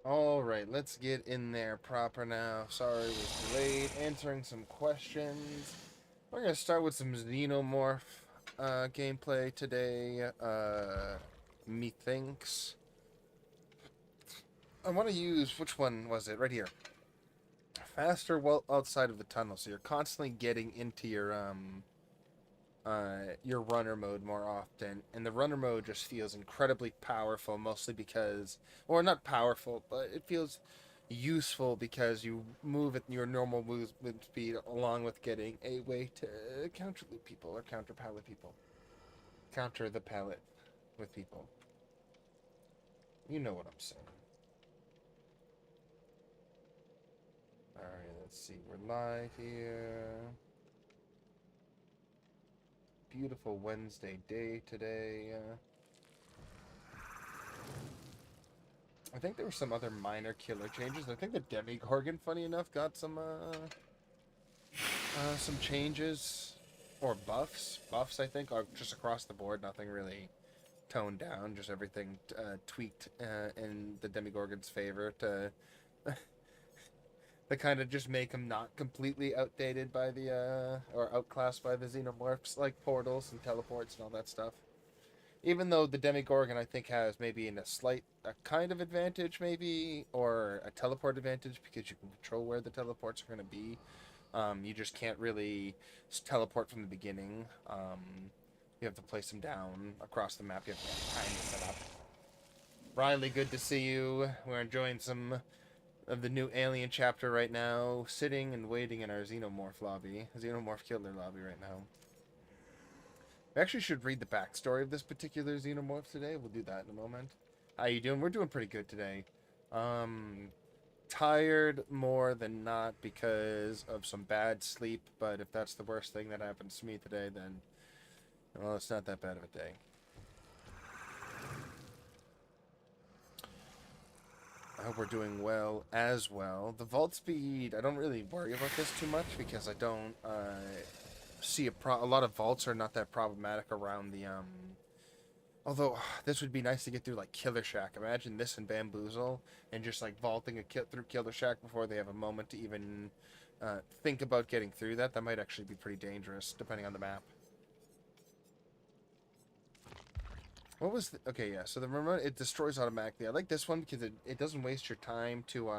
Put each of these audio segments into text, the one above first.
Alright, let's get in there proper now. Sorry, was delayed. Answering some questions. We're gonna start with some Xenomorph gameplay today. Methinks. I want to use, which one was it? Right here. Faster well outside of the tunnel, so you're constantly getting into your runner mode more often, and the runner mode just feels incredibly powerful, mostly because, or not powerful, but it feels useful because you move at your normal movement speed along with getting a way to counter loot people or counter pallet people. Counter the pallet with people. You know what I'm saying. Alright, let's see. We're live here. Beautiful Wednesday day today. I think there were some other minor killer changes. I think the Demigorgon, funny enough, got some changes or buffs. Buffs, I think, are just across the board. Nothing really toned down. Just everything tweaked in the Demigorgon's favor to kind of just make them not completely outdated by the or outclassed by the Xenomorphs, like portals and teleports and all that stuff. Even though the Demigorgon, I think, has maybe a kind of advantage, maybe, or a teleport advantage because you can control where the teleports are going to be. You just can't really teleport from the beginning. You have to place them down across the map. You have to have time to set up. Riley, good to see you. We're enjoying some of the new Alien chapter right now, sitting and waiting in our Xenomorph Killer lobby right now. We actually should read the backstory of this particular Xenomorph today. We'll do that in a moment. How you doing? We're doing pretty good today. Um, Tired more than not because of some bad sleep, but if that's the worst thing that happens to me today, then, well, it's not that bad of a day. I hope we're doing well as well. The vault speed, I don't really worry about this too much because I don't see a lot of vaults are not that problematic around the Although this would be nice to get through like Killer Shack. Imagine this in Bamboozle and just like vaulting through Killer Shack before they have a moment to even think about getting through that. That might actually be pretty dangerous depending on the map. What was the... Okay, yeah. So the remote, it destroys automatically. I like this one because it doesn't waste your time to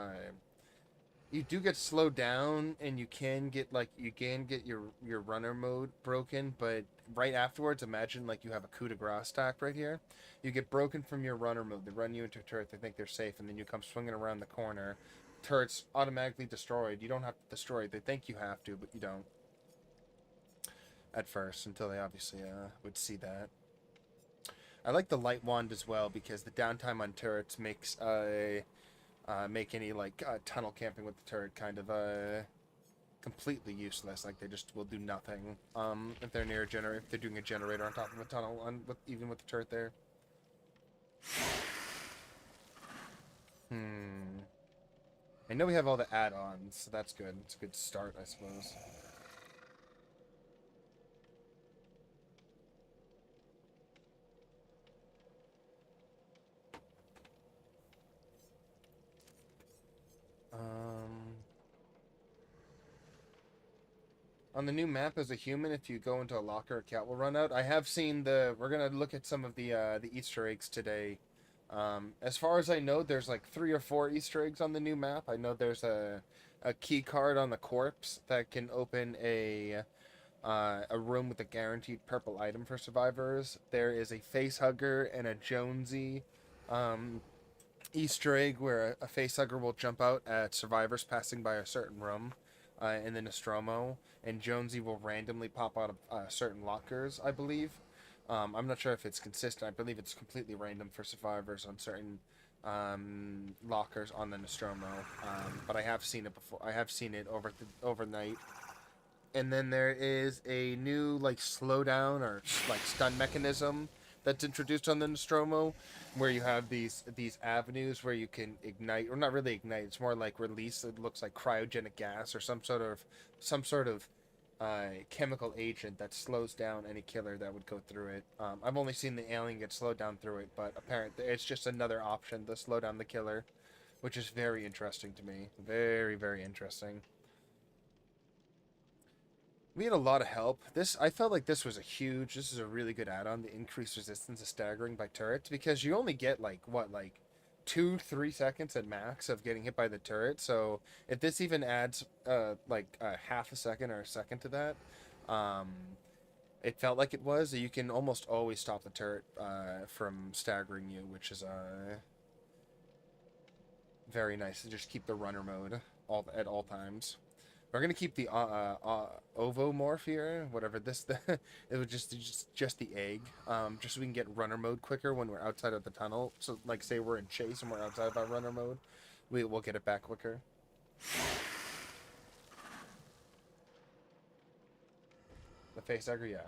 you do get slowed down and you can get your runner mode broken, but right afterwards, imagine like you have a coup de grace stack right here. You get broken from your runner mode. They run you into a turret. They think they're safe, and then you come swinging around the corner. Turret's automatically destroyed. You don't have to destroy it. They think you have to, but you don't at first until they obviously would see that. I like the light wand as well because the downtime on turrets makes make any like tunnel camping with the turret kind of completely useless. Like they just will do nothing. If they're near a generator, if they're doing a generator on top of a tunnel, even with the turret there. Hmm. I know we have all the add-ons, so that's good. It's a good start, I suppose. Um. On the new map, as a human, if you go into a locker, a cat will run out. I have seen the. We're gonna look at some of the Easter eggs today. As far as I know, there's like 3 or 4 Easter eggs on the new map. I know there's a key card on the corpse that can open a room with a guaranteed purple item for survivors. There is a face hugger and a Jonesy um, Easter egg where a face hugger will jump out at survivors passing by a certain room in the Nostromo, and Jonesy will randomly pop out of certain lockers, I believe. I'm not sure if it's consistent. I believe it's completely random for survivors on certain lockers on the Nostromo, but I have seen it before. I have seen it overnight. And then there is a new like slowdown or like stun mechanism that's introduced on the Nostromo, where you have these avenues where you can ignite, or not really ignite. It's more like release. It looks like cryogenic gas or some sort of chemical agent that slows down any killer that would go through it. I've only seen the alien get slowed down through it, but apparently it's just another option to slow down the killer. which is very interesting to me. Very, very interesting. We had a lot of help. I felt like this is a really good add-on, the increased resistance of staggering by turrets, because you only get like, what, like 2-3 seconds at max of getting hit by the turret. So if this even adds like a half a second or a second to that, um, it felt like it was. You can almost always stop the turret from staggering you, which is very nice. To just keep the runner mode at all times. We're gonna keep the ovomorph here, whatever this. It was just the egg, just so we can get runner mode quicker when we're outside of the tunnel. So, like, say we're in chase and we're outside of our runner mode, we'll get it back quicker. The face dagger, yeah.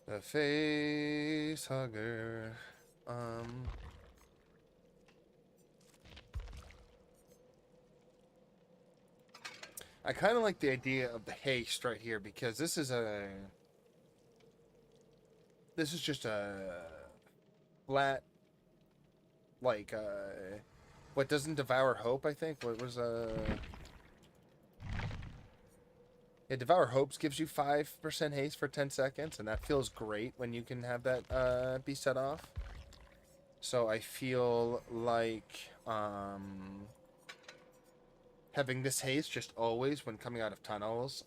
The face hugger. I kind of like the idea of the haste right here, because this is just a flat, like, what doesn't devour hope, I think. What was, yeah, Devour Hopes gives you 5% haste for 10 seconds, and that feels great when you can have that be set off. So I feel like having this haste just always when coming out of tunnels,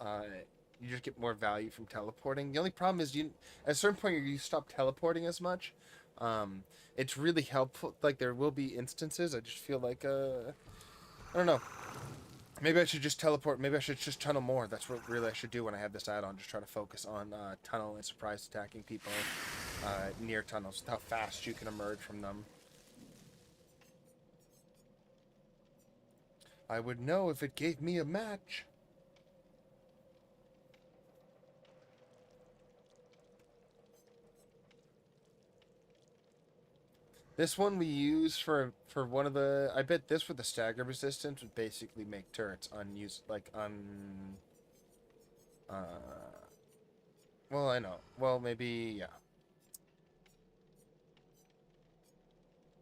you just get more value from teleporting. The only problem is at a certain point you stop teleporting as much. It's really helpful. Like, there will be instances. I just feel like I don't know. Maybe I should just teleport. Maybe I should just tunnel more. That's what really I should do when I have this add-on. Just try to focus on tunnel and surprise attacking people near tunnels. How fast you can emerge from them. I would know if it gave me a match. This one we use for one of the. I bet this with the stagger resistance would basically make turrets well, I know. Well, maybe, yeah.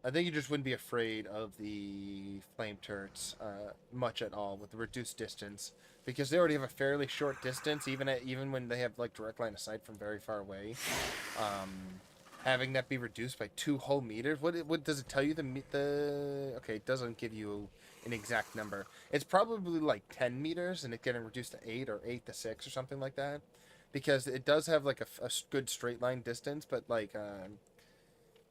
I think you just wouldn't be afraid of the flame turrets much at all with the reduced distance, because they already have a fairly short distance, even when they have like direct line of sight from very far away. Having that be reduced by 2 whole meters. What does it tell you? Okay, it doesn't give you an exact number. It's probably like 10 meters, and it's getting reduced to 8 or 8 to 6 or something like that, because it does have like a good straight line distance, but like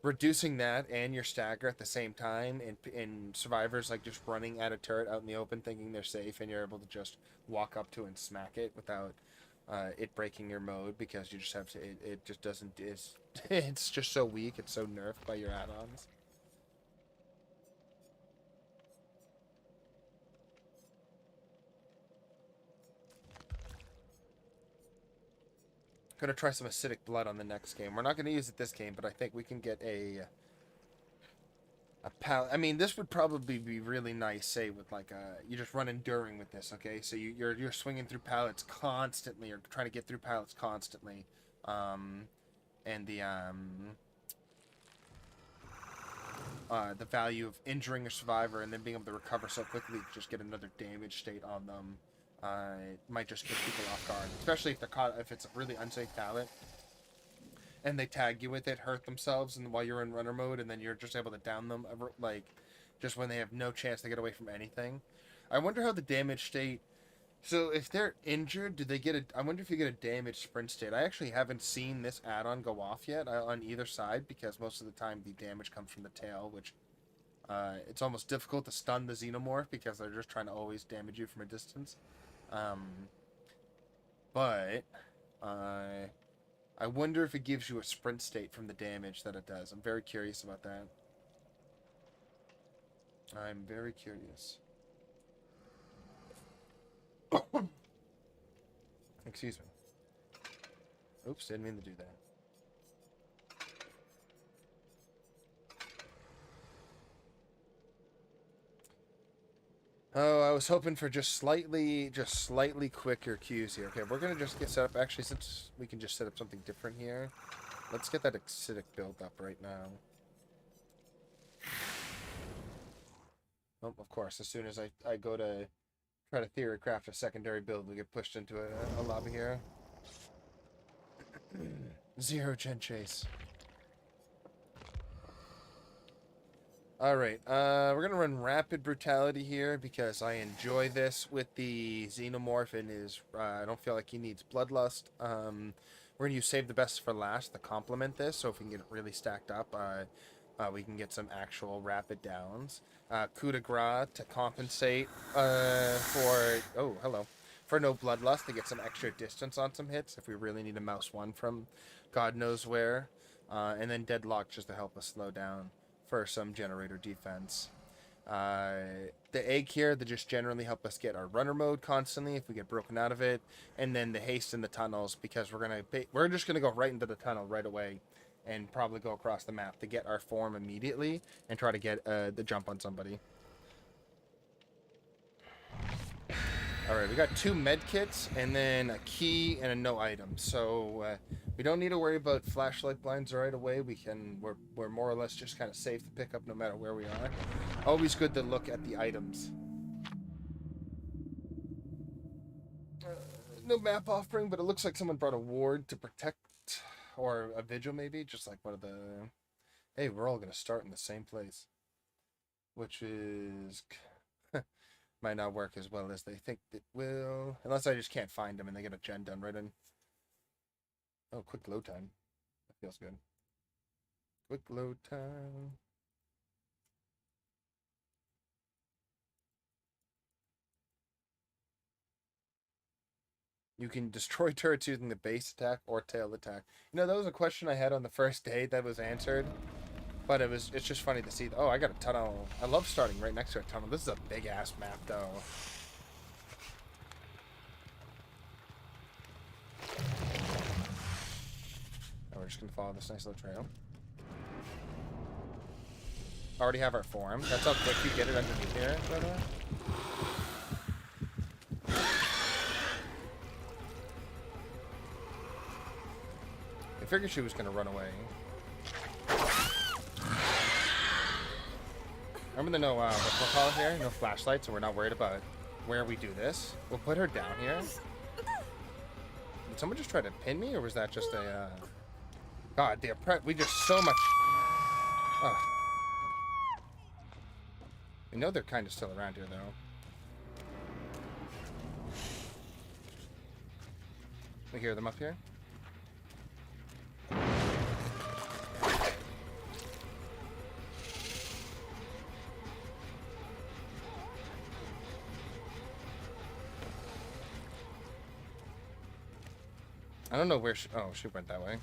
reducing that and your stagger at the same time, and survivors like just running at a turret out in the open thinking they're safe, and you're able to just walk up to and smack it without it breaking your mode, because you just have to. It just doesn't. It's just so weak. It's so nerfed by your add-ons. Gonna try some acidic blood on the next game. We're not gonna use it this game, but I think we can get a pallet. I mean, this would probably be really nice, say, with like you just run enduring with this, okay? So you're swinging through pallets constantly, or trying to get through pallets constantly, and the value of injuring a survivor and then being able to recover so quickly to just get another damage state on them, it might just get people off guard, especially if it's a really unsafe pallet and they tag you with it, hurt themselves, and while you're in runner mode, and then you're just able to down them, like, just when they have no chance to get away from anything. I wonder how the damage state. So if they're injured, do they get a? I wonder if you get a damage sprint state. I actually haven't seen this add-on go off yet on either side, because most of the time the damage comes from the tail, which it's almost difficult to stun the Xenomorph because they're just trying to always damage you from a distance. But I wonder if it gives you a sprint state from the damage that it does. I'm very curious about that. I'm very curious. Excuse me. Oops, didn't mean to do that. Oh, I was hoping for just slightly quicker queues here. Okay, we're gonna just get set up. Actually, since we can just set up something different here, let's get that acidic build up right now. Oh, of course, as soon as I go to try to theory craft a secondary build, we get pushed into a lobby here. Zero gen chase. Alright, we're gonna run Rapid Brutality here because I enjoy this with the Xenomorph and his, I don't feel like he needs Bloodlust. We're gonna use Save the Best for last to complement this, so if we can get it really stacked up, we can get some actual rapid downs. Coup de grace to compensate, oh, hello. For no Bloodlust to get some extra distance on some hits if we really need a mouse one from God knows where. And then Deadlock just to help us slow down for some generator defense. The egg here to just generally help us get our runner mode constantly if we get broken out of it, and then the haste in the tunnels because we're just gonna go right into the tunnel right away, and probably go across the map to get our form immediately and try to get the jump on somebody. Alright, we got 2 med kits and then a key and a no item. So we don't need to worry about flashlight blinds right away. We're more or less just kind of safe to pick up no matter where we are. Always good to look at the items. No map offering, but it looks like someone brought a ward to protect, or a vigil maybe, just like one of the... Hey, we're all going to start in the same place. Which is... might not work as well as they think it will. Unless I just can't find them and they get a gen done right in. Oh, quick load time. That feels good. Quick load time. You can destroy turrets using the base attack or tail attack. You know, that was a question I had on the first day that was answered. But it's just funny to see. Oh, I got a tunnel. I love starting right next to a tunnel. This is a big ass map, though. Oh, we're just gonna follow this nice little trail. Already have our form. That's how quick you get it underneath here, by the way. I figured she was gonna run away. Remember the no, what we'll call it here? No flashlight, so we're not worried about where we do this. We'll put her down here. Did someone just try to pin me, or was that just a, God, we just so much... Ugh. We know they're kind of still around here, though. We hear them up here. I don't know where she... Oh, she went that way.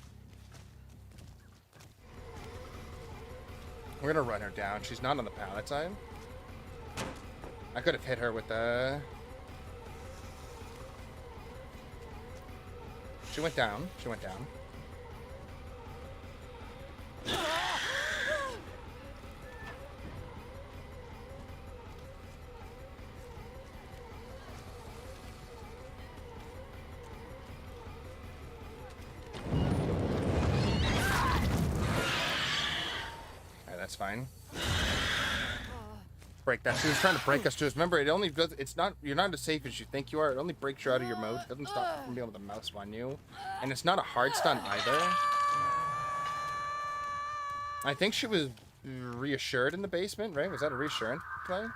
We're gonna run her down. She's not on the pallet side. I could have hit her with the... She went down. She went down. That's fine. Break that. She was trying to break us too. Remember, it only does. It's not. You're not as safe as you think you are. It only breaks you out of your mode. It doesn't stop you from being able to mouse one you. And it's not a hard stun either. I think she was reassured in the basement, right? Was that a reassurance play?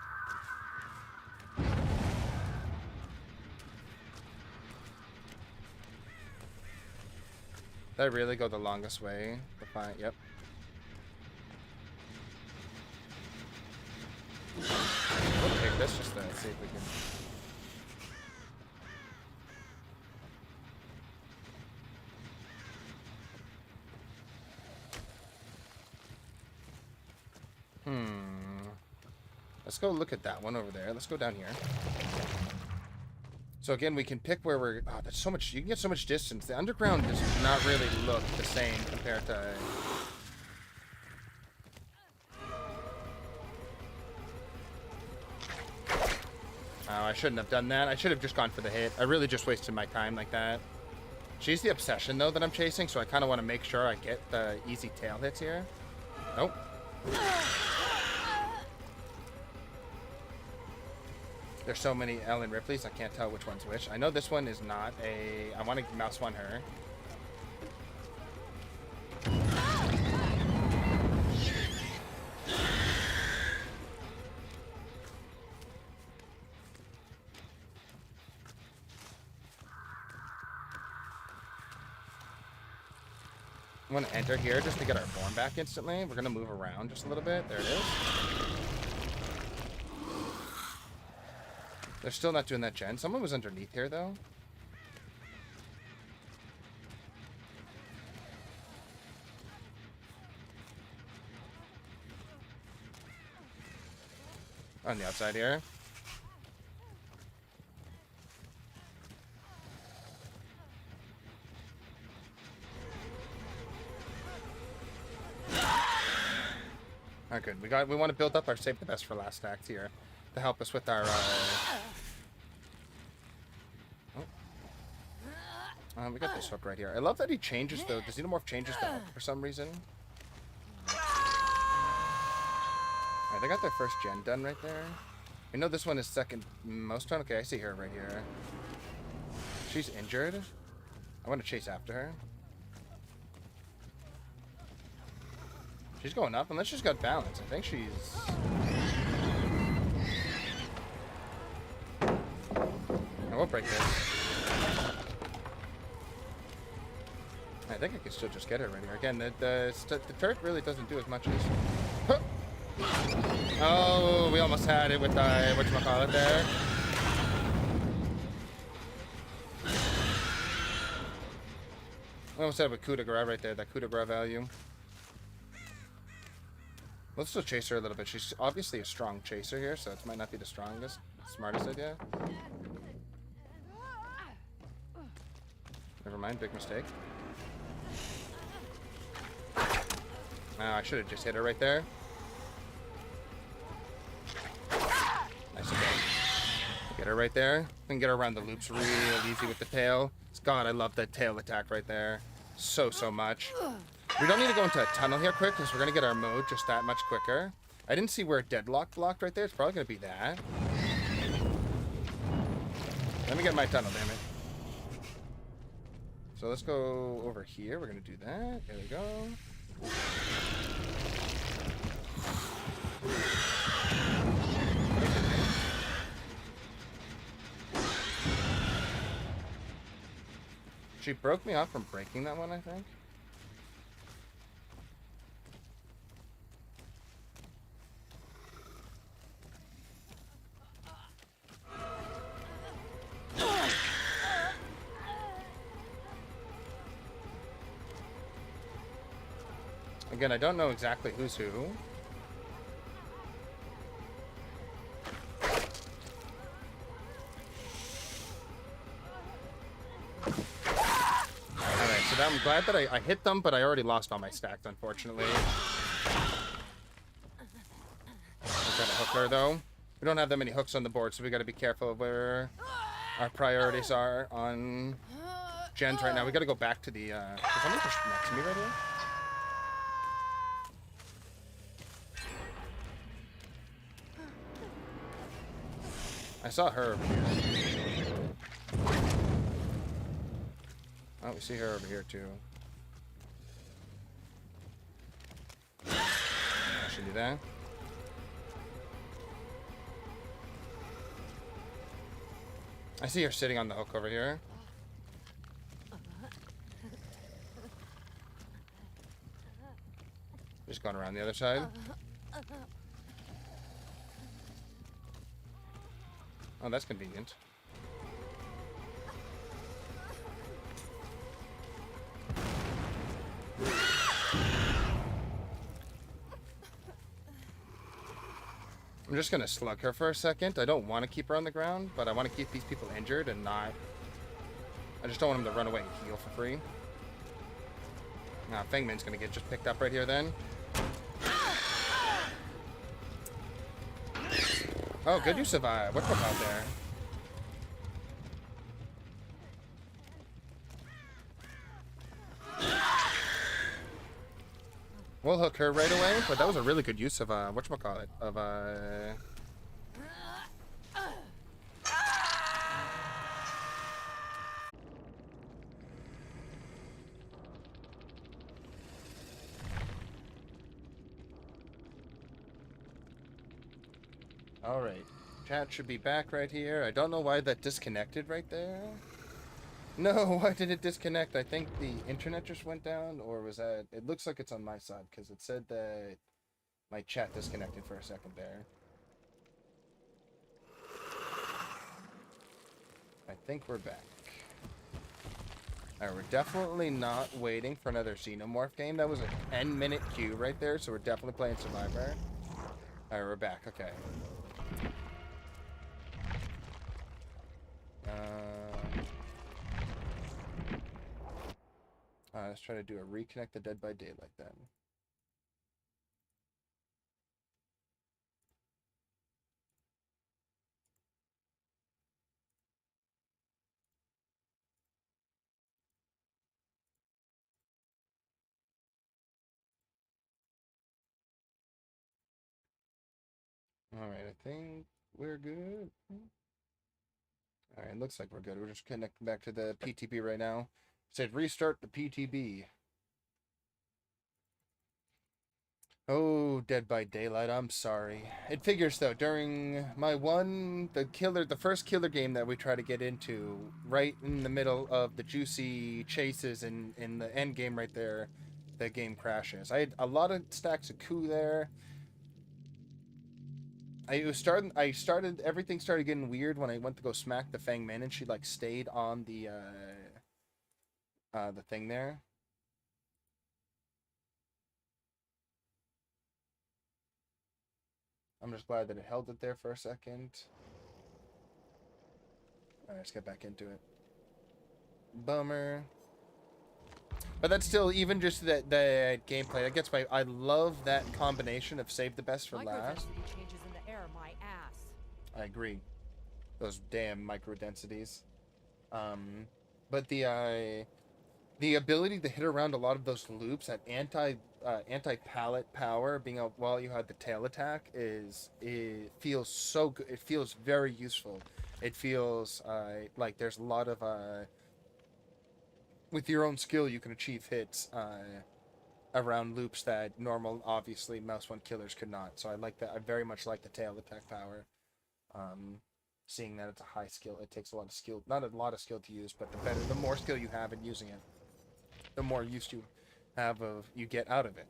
Did I really go the longest way to find? Yep. We'll take this just to see if we can... Let's go look at that one over there. Let's go down here. So again, we can pick where we're... Oh, there's so much... You can get so much distance. The underground does not really look the same compared to... Oh, I shouldn't have done that. I should have just gone for the hit. I really just wasted my time like that. She's the obsession, though, that I'm chasing, so I kind of want to make sure I get the easy tail hits here. Nope. There's so many Ellen Ripleys, I can't tell which one's which. I know this one is not a... I want to mouse one her. I'm going to enter here just to get our form back instantly. We're going to move around just a little bit. There it is. They're still not doing that gen. Someone was underneath here, though. On the outside here. All right, good. We want to build up our save the best for last act here to help us with our. We got this hook right here. I love that he changes the Xenomorph changes the hook for some reason. All right, they got their first gen done right there. I know this one is second most done. Okay, I see her right here. She's injured. I want to chase after her. She's going up, unless she's got balance. I think she's... I won't break this. I think I can still just get her right here. Again, the turret really doesn't do as much as... Huh! Oh, we almost had it with whatchamacallit there. We almost had it with coup de grace right there, that coup de grace value. Let's still chase her a little bit. She's obviously a strong chaser here, so it might not be the strongest, smartest idea. Never mind, big mistake. I should have just hit her right there. Nice again. Get her right there. We can get her around the loops real easy with the tail. God, I love that tail attack right there. So much. We don't need to go into a tunnel here quick, because we're going to get our mode just that much quicker. I didn't see where deadlock blocked right there. It's probably going to be that. Let me get my tunnel, damn it. So let's go over here. We're going to do that. There we go. She broke me off from breaking that one, I think. Again, I don't know exactly who's who. Alright, so I'm glad that I hit them, but I already lost all my stacks, unfortunately. I'm trying to hook her, though. We don't have that many hooks on the board, so we got to be careful of where our priorities are on gens right now. We got to go back to the... Is somebody just next to me right here? I saw her over here. Oh, we see her over here too. I should do that. I see her sitting on the hook over here. Just going around the other side. Oh, that's convenient. I'm just gonna slug her for a second. I don't want to keep her on the ground, but I want to keep these people injured and not... I just don't want them to run away and heal for free. Now, Fengman's gonna get just picked up right here then. Oh, good you survived. What's up out there? We'll hook her right away, but that was a really good use of, whatchamacallit, of, Alright. Chat should be back right here. I don't know why that disconnected right there. No, why did it disconnect? I think the internet just went down, or was that... It looks like it's on my side, because it said that my chat disconnected for a second there. I think we're back. Alright, we're definitely not waiting for another Xenomorph game. That was a 10-minute queue right there, so we're definitely playing Survivor. Alright, we're back. Okay. Let's try to do a reconnect the Dead by Daylight then. Alright, I think we're good. Alright, looks like we're good. We're just connecting back to the PTB right now. It said restart the PTB. Oh, Dead by Daylight, I'm sorry. It figures though, during my the first killer game that we try to get into, right in the middle of the juicy chases in the end game right there, the game crashes. I had a lot of stacks of coup there. Everything started getting weird when I went to go smack the Fang Min, and she like stayed on the thing there. I'm just glad that it held it there for a second. Alright, let's get back into it. Bummer. But that's still, even just that gameplay, that gets my... I love that combination of save the best for last. Changes in the air, my ass. I agree. Those damn microdensities. But the ability to hit around a lot of those loops at anti-pallet power, being out while you had the tail attack, it feels so good. It feels very useful. It feels like there's a lot of with your own skill you can achieve hits around loops that normal, obviously, mouse one killers could not. So I like that. I very much like the tail attack power. Seeing that it's a high skill, it takes a lot of skill, not a lot of skill to use, but the more skill you have in using it, the more use you get out of it.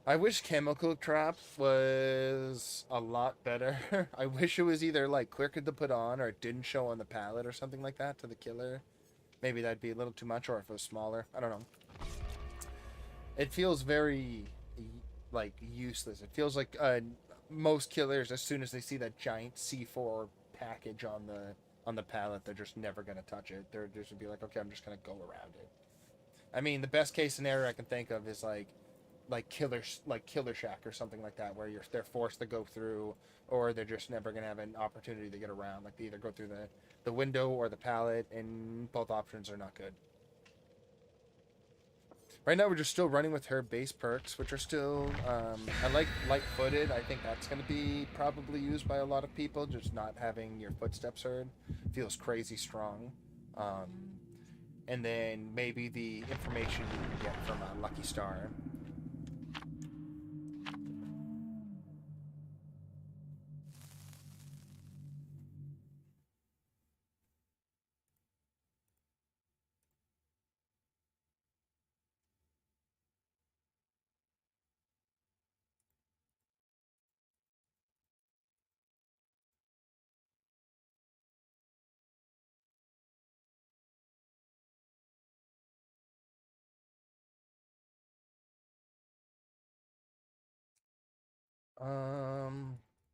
I wish Chemical Trap was a lot better. I wish it was either like quicker to put on, or it didn't show on the palette or something like that to the killer. Maybe that'd be a little too much, or if it was smaller. I don't know. It feels very like useless. It feels like most killers, as soon as they see that giant C4 package on the palette, they're just never gonna touch it. They're just gonna be like, okay, I'm just gonna go around it. I mean, the best case scenario I can think of is like Killer Shack or something like that, where they're forced to go through, or they're just never gonna have an opportunity to get around. Like they either go through the window or the pallet, and both options are not good. Right now, we're just still running with her base perks, which are still, I like light-footed. I think that's going to be probably used by a lot of people, just not having your footsteps heard. Feels crazy strong. And then maybe the information you can get from a Lucky Star.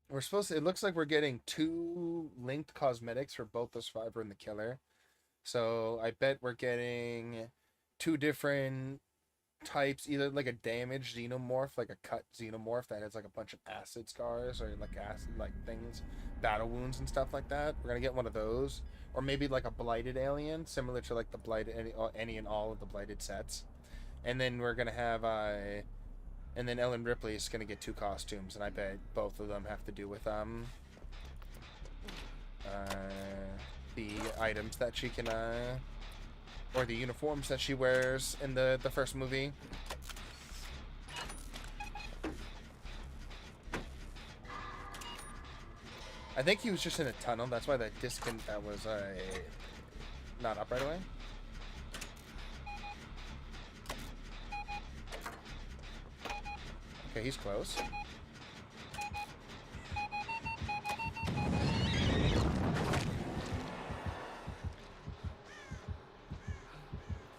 We're supposed to, it looks like we're getting 2 linked cosmetics for both the Survivor and the Killer. So I bet we're getting 2 different types, either like a damaged Xenomorph, like a cut Xenomorph that has like a bunch of acid scars, or like acid like things, battle wounds and stuff like that. We're gonna get one of those. Or maybe like a blighted alien, similar to like the blighted, any and all of the blighted sets. And then we're gonna have and then Ellen Ripley is gonna get 2 costumes, and I bet both of them have to do with the items that she can or the uniforms that she wears in the first movie. I think he was just in a tunnel. That's why that disc that was not up right away. Okay, he's close.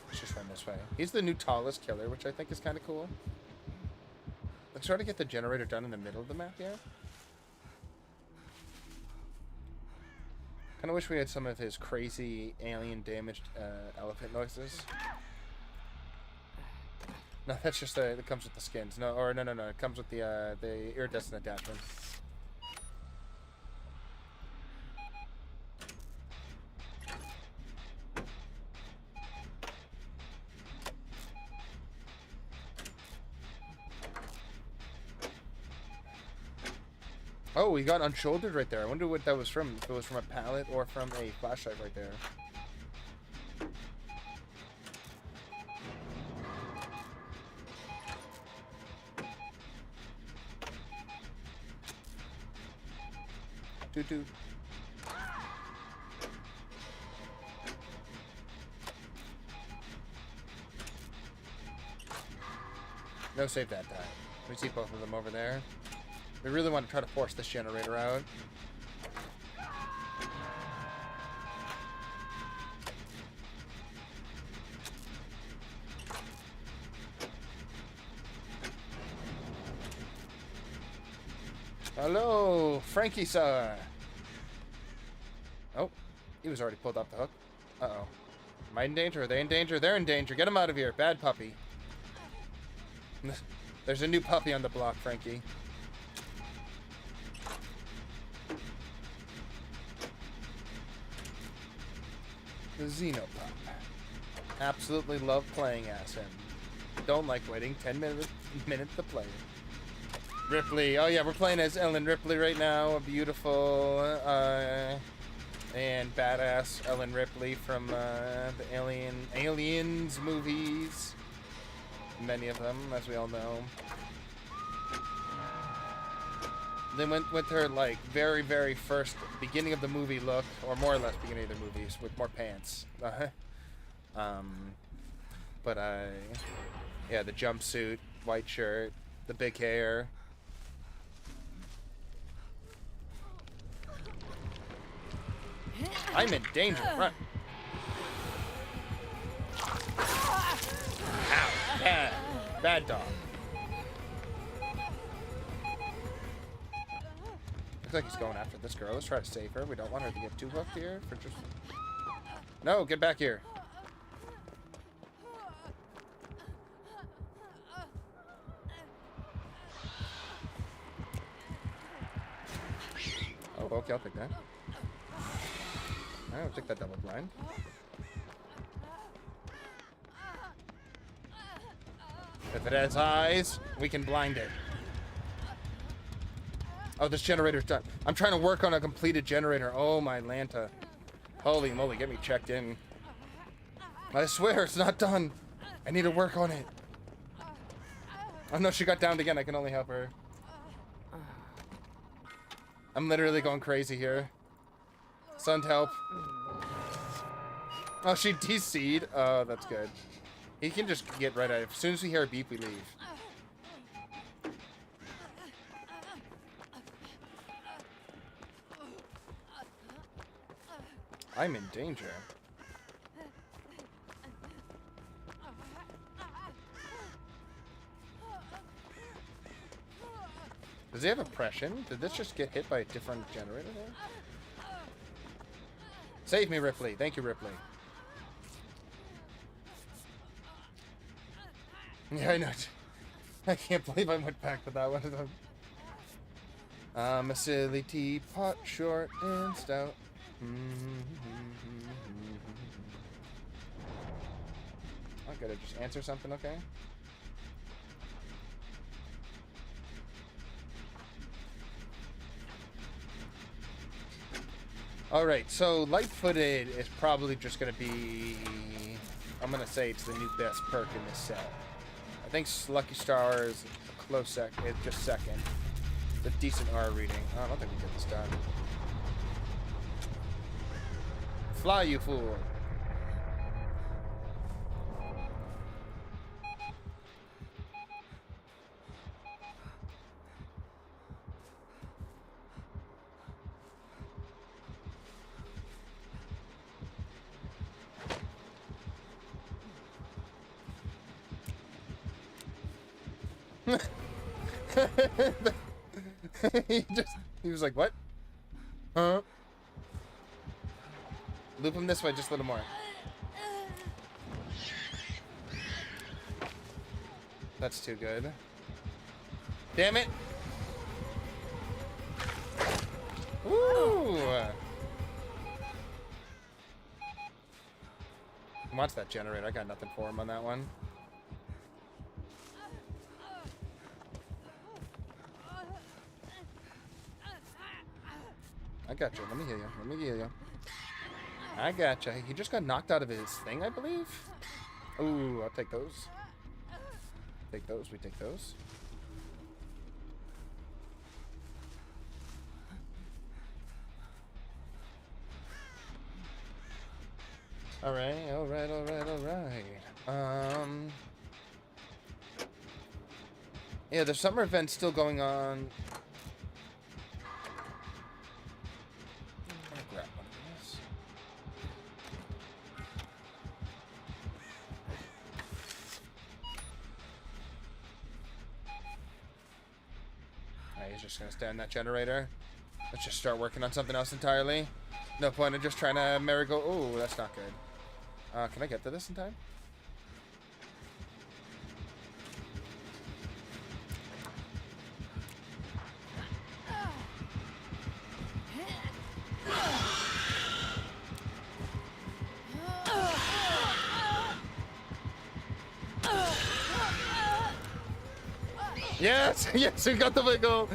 Let's just run this way. He's the new tallest killer, which I think is kind of cool. Let's try to get the generator done in the middle of the map here. Kind of wish we had some of his crazy alien damaged elephant noises. No, that's just it comes with the skins. No, or no, it comes with the iridescent attachment. Oh, we got unshouldered right there. I wonder what that was from. If it was from a pallet or from a flashlight right there. Doot doot. No, save that time. We see both of them over there. We really want to try to force this generator out. Hello, Frankie sir. Oh, he was already pulled off the hook. Uh-oh. Am I in danger? Are they in danger? They're in danger. Get him out of here. Bad puppy. There's a new puppy on the block, Frankie. The Xenomorph. Absolutely love playing as him. Don't like waiting 10 minutes to play. Ripley. Oh yeah, we're playing as Ellen Ripley right now. A beautiful and badass Ellen Ripley from the Aliens movies. Many of them, as we all know. They went with her like very, very first beginning of the movie look, or more or less beginning of the movies, with more pants. Yeah, the jumpsuit, white shirt, the big hair. I'm in danger. Run. Ow. Bad dog. Looks like he's going after this girl. Let's try to save her. We don't want her to get too hooked here. No, get back here. Oh, okay, I'll take that. I'll take that double blind. If it has eyes, we can blind it. Oh, this generator's done. I'm trying to work on a completed generator. Oh, my Lanta. Holy moly, get me checked in. I swear, it's not done. I need to work on it. Oh, no, she got downed again. I can only help her. I'm literally going crazy here. Son, help. Oh, she DC'd. Oh, that's good. He can just get right out. As soon as we hear a beep, we leave. I'm in danger. Does he have oppression? Did this just get hit by a different generator there? Save me, Ripley. Thank you, Ripley. Yeah, I know. I can't believe I went back to that one. I'm a silly teapot, short and stout. Gotta just answer something, okay? Alright, so light-footed is probably just gonna be... I'm gonna say it's the new best perk in this set. I think Lucky Star is a close second. It's just second. It's a decent R reading. Oh, I don't think we get this done. Fly, you fool! he was like, what? Huh? Loop him this way just a little more. That's too good. Damn it! Woo! He wants that generator. I got nothing for him on that one. I got you. Let me heal you. Let me heal you. I got you. He just got knocked out of his thing, I believe. Ooh, I'll take those. Take those. We take those. Alright, alright, alright, alright. Yeah, the summer event's still going on. I'm gonna grab one of these. Alright, he's just gonna stay on that generator. Let's just start working on something else entirely. No point in just trying to merry-go. Oh, that's not good. Can I get to this in time? Yes! Yes, we got the wiggle!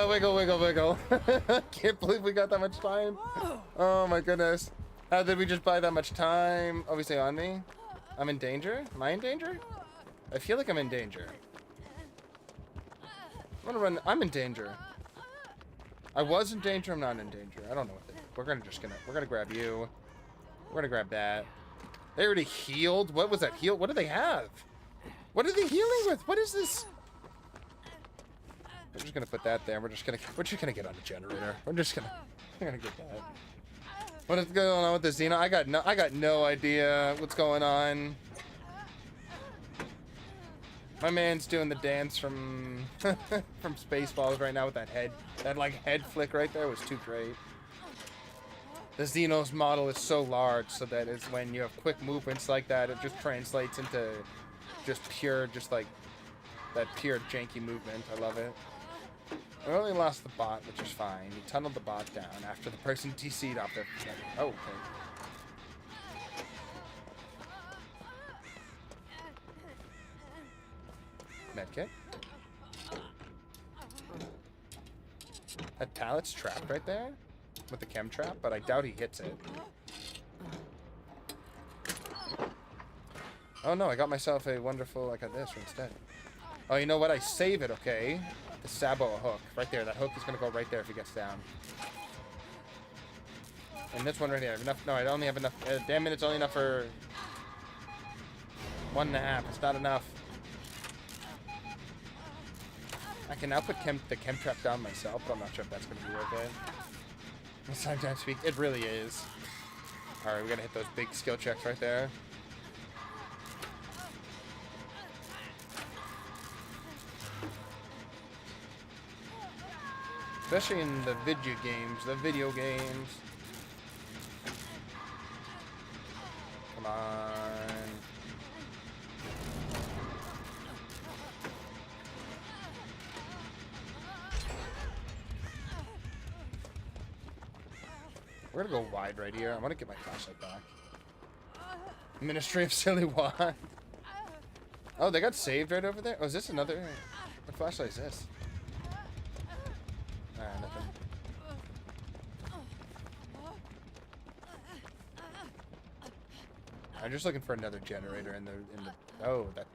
Wiggle, wiggle, wiggle. Can't believe we got that much time. Oh my goodness. How did we just buy that much time? Obviously on me. I'm in danger? Am I in danger? I feel like I'm in danger. I'm gonna run. I'm in danger. I was in danger. I'm not in danger. I don't know what to do. We're gonna grab you. We're gonna grab that. They already healed. What was that heal? What do they have? What are they healing with? What is this? We're just gonna put that there. We're just gonna get on the generator. We're gonna get that. What is going on with the Xeno? I got no idea what's going on. My man's doing the dance from from Spaceballs right now with that head flick right there was too great. The Xeno's model is so large so that it's when you have quick movements like that, it just translates into just pure, just like that pure janky movement. I love it. I only lost the bot, which is fine. You tunneled the bot down after the person DC'd off their... Oh, okay. Medkit. That pallet's trapped right there with the chem trap, but I doubt he hits it. Oh no, I got myself a wonderful... I got this instead. Oh, you know what? I save it, okay? The Sabo hook. Right there. That hook is going to go right there if he gets down. And this one right here. Enough. No, I only have enough. Damn it, it's only enough for 1.5. It's not enough. I can now put the chem trap down myself, but I'm not sure if that's going to be worth it. Sometimes speak. It really is. Alright, we got to hit those big skill checks right there. Especially in the video games. Come on. We're gonna go wide right here. I want to get my flashlight back. Ministry of Silly Wand. Oh, they got saved right over there? Oh, is this another... What flashlight is this? Ah, nothing. I'm just looking for another generator in the... Oh, that...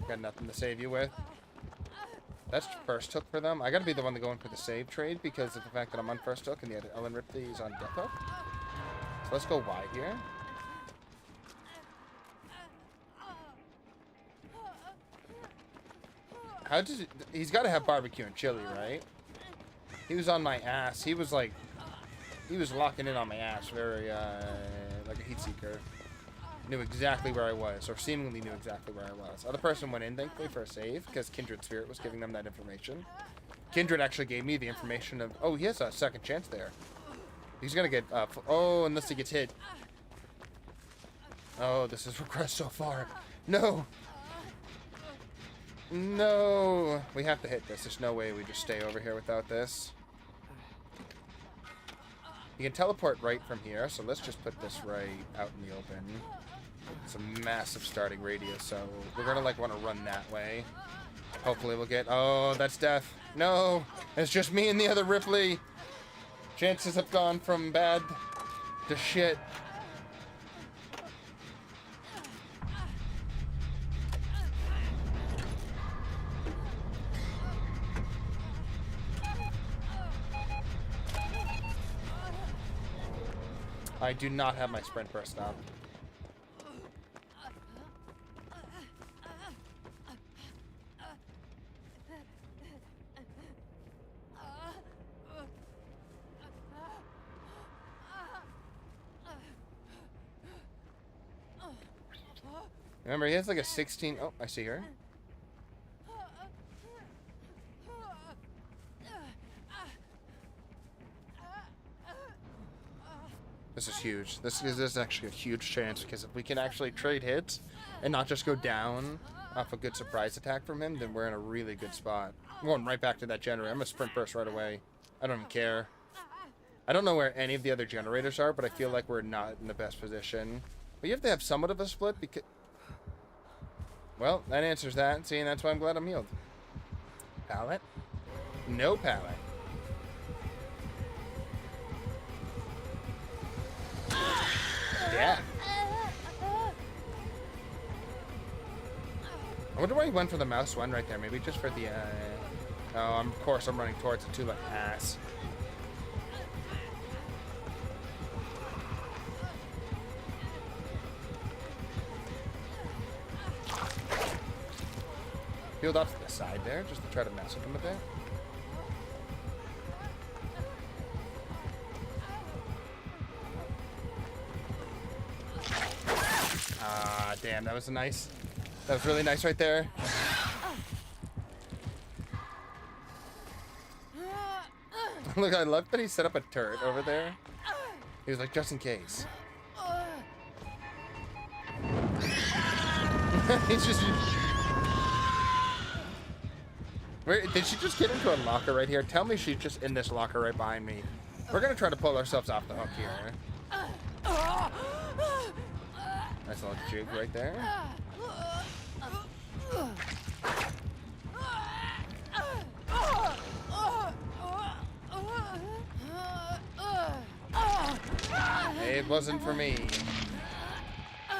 Got nothing to save you with. That's first hook for them. I gotta be the one to go in for the save trade because of the fact that I'm on first hook and the other Ellen Ripley is on death hook. So let's go wide here. How does it... He's gotta have barbecue and chili, right? He was on my ass. He was like... He was locking in on my ass very, like a heat seeker. Knew exactly where I was, or seemingly knew exactly where I was. Other person went in, thankfully, for a save, because Kindred Spirit was giving them that information. Kindred actually gave me the information of, oh, he has a second chance there. He's gonna get, oh, unless he gets hit. Oh, this is regressed so far. No! No! We have to hit this. There's no way we just stay over here without this. You can teleport right from here, so let's just put this right out in the open. It's a massive starting radius, so we're gonna like want to run that way. Hopefully we'll get... Oh, that's death. No! It's just me and the other Ripley. Chances have gone from bad to shit. I do not have my sprint burst up. Remember, he has like a 16... Oh, I see her. This is huge. This is actually a huge chance, because if we can actually trade hits and not just go down off a good surprise attack from him, then we're in a really good spot. I'm going right back to that generator. I'm going to sprint burst right away. I don't even care. I don't know where any of the other generators are, but I feel like we're not in the best position. But you have to have somewhat of a split, because... Well, that answers that. See, and that's why I'm glad I'm healed. Pallet? No pallet. Yeah. I wonder why he went for the mouse one right there. Maybe just for the, Oh, of course I'm running towards it too like ass. Peeled off to the side there, just to try to mess with him a bit. Ah, damn, that was nice. That was really nice right there. Look, I love that he set up a turret over there. He was like, just in case. He's just... Where, did she just get into a locker right here? Tell me she's just in this locker right behind me. We're gonna try to pull ourselves off the hook here. Nice little jig right there. It wasn't for me.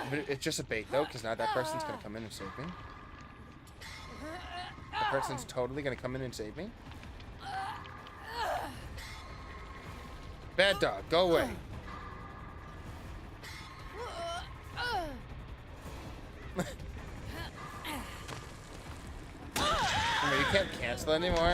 But it's just a bait though, because now that person's gonna come in and save me. That person's totally gonna come in and save me. Bad dog, go away. You can't cancel anymore.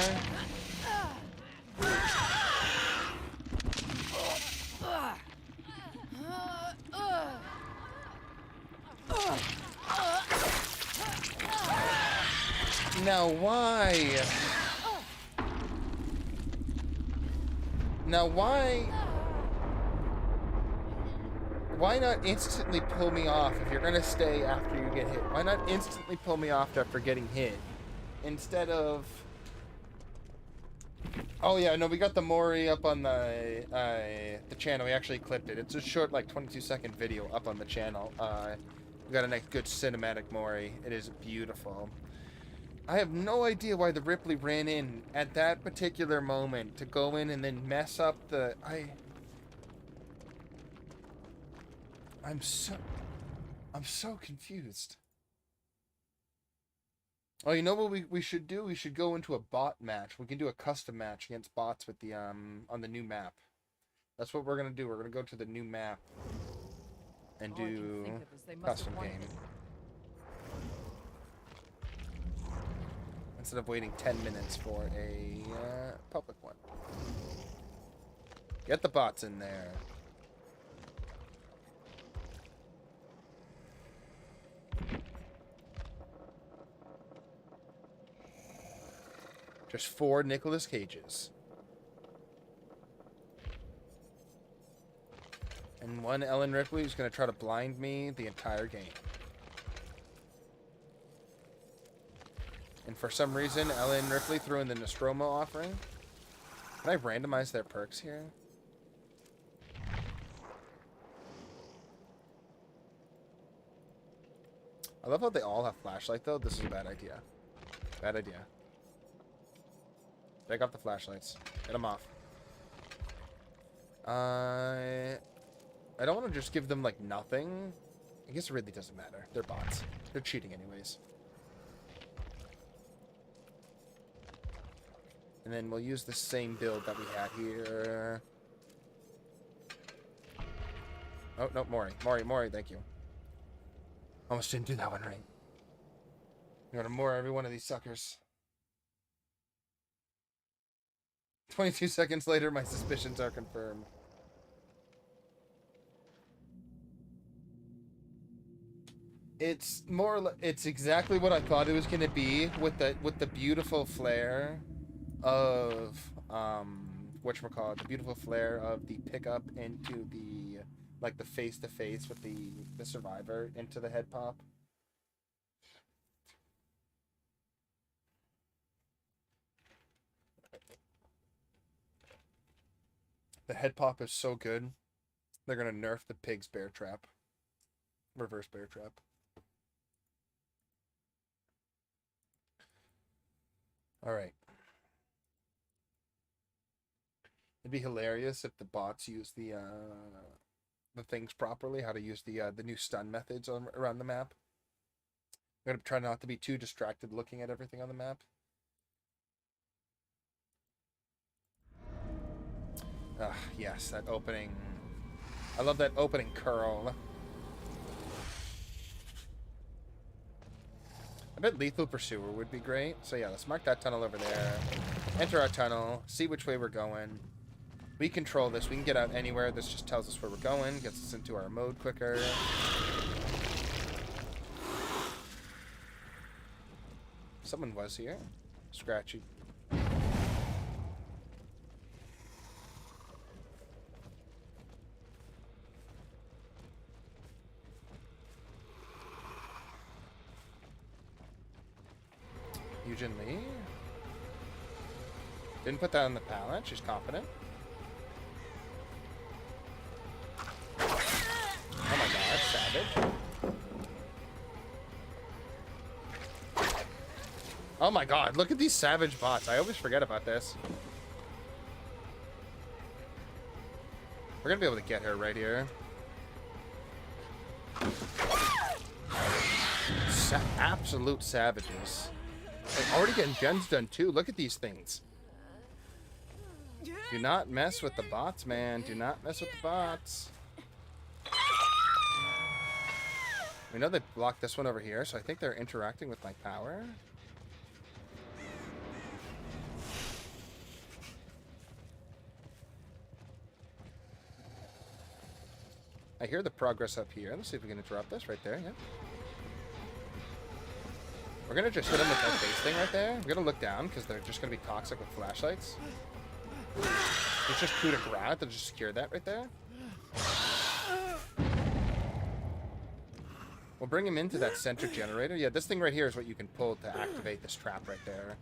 Now why? Now why? Why not instantly pull me off if you're gonna stay after you get hit? Why not instantly pull me off after getting hit? Instead of Oh yeah, no, we got the Mori up on the channel. We actually clipped it. It's a short, like 22-second video up on the channel. We got a nice, good cinematic Mori. It is beautiful. I have no idea why the Ripley ran in at that particular moment to go in and then mess up the. I'm so confused. Oh, you know what we should do? We should go into a bot match. We can do a custom match against bots with the on the new map. That's what we're gonna do. We're gonna go to the new map and All I can do think of is they must custom have wanted game. Instead of waiting 10 minutes for a public one. Get the bots in there. Just 4 Nicolas Cages. And 1 Ellen Ripley who's going to try to blind me the entire game. And for some reason, Ellen Ripley threw in the Nostromo offering. Can I randomize their perks here? I love how they all have flashlight, though. This is a bad idea. Bad idea. Take off the flashlights. Get them off. I don't want to just give them, like, nothing. I guess it really doesn't matter. They're bots. They're cheating anyways. And then we'll use the same build that we had here. Oh, no, Mori, thank you. Almost didn't do that one right. I'm gonna Mori every one of these suckers. 22 seconds later, my suspicions are confirmed. It's it's exactly what I thought it was gonna be with the beautiful flare of whatchamacallit, the beautiful flare of the pickup into the like the face to face with the survivor into the head pop. The head pop is so good. They're gonna nerf the pig's bear trap. Reverse bear trap. Alright. It'd be hilarious if the bots use the things properly, how to use the new stun methods around the map. I'm gonna try not to be too distracted looking at everything on the map. Ah, yes, that opening. I love that opening curl. I bet Lethal Pursuer would be great. So yeah, let's mark that tunnel over there. Enter our tunnel. See which way we're going. We control this. We can get out anywhere. This just tells us where we're going. Gets us into our mode quicker. Someone was here. Scratchy. Eugen Lee. Didn't put that on the pallet. She's confident. Oh my god, savage. Oh my god, look at these savage bots. I always forget about this. We're gonna be able to get her right here. Absolute savages. Like, already getting gens done too. Look at these things. Do not mess with the bots, man. Do not mess with the bots. We know they blocked this one over here, so I think they're interacting with my power. I hear the progress up here. Let's see if we can interrupt this right there. Yeah. We're gonna just hit them with that face thing right there. We're gonna look down because they're just gonna be toxic with flashlights. It's just coup de grace to just secure that right there. We'll bring him into that center generator. Yeah, this thing right here is what you can pull to activate this trap right there.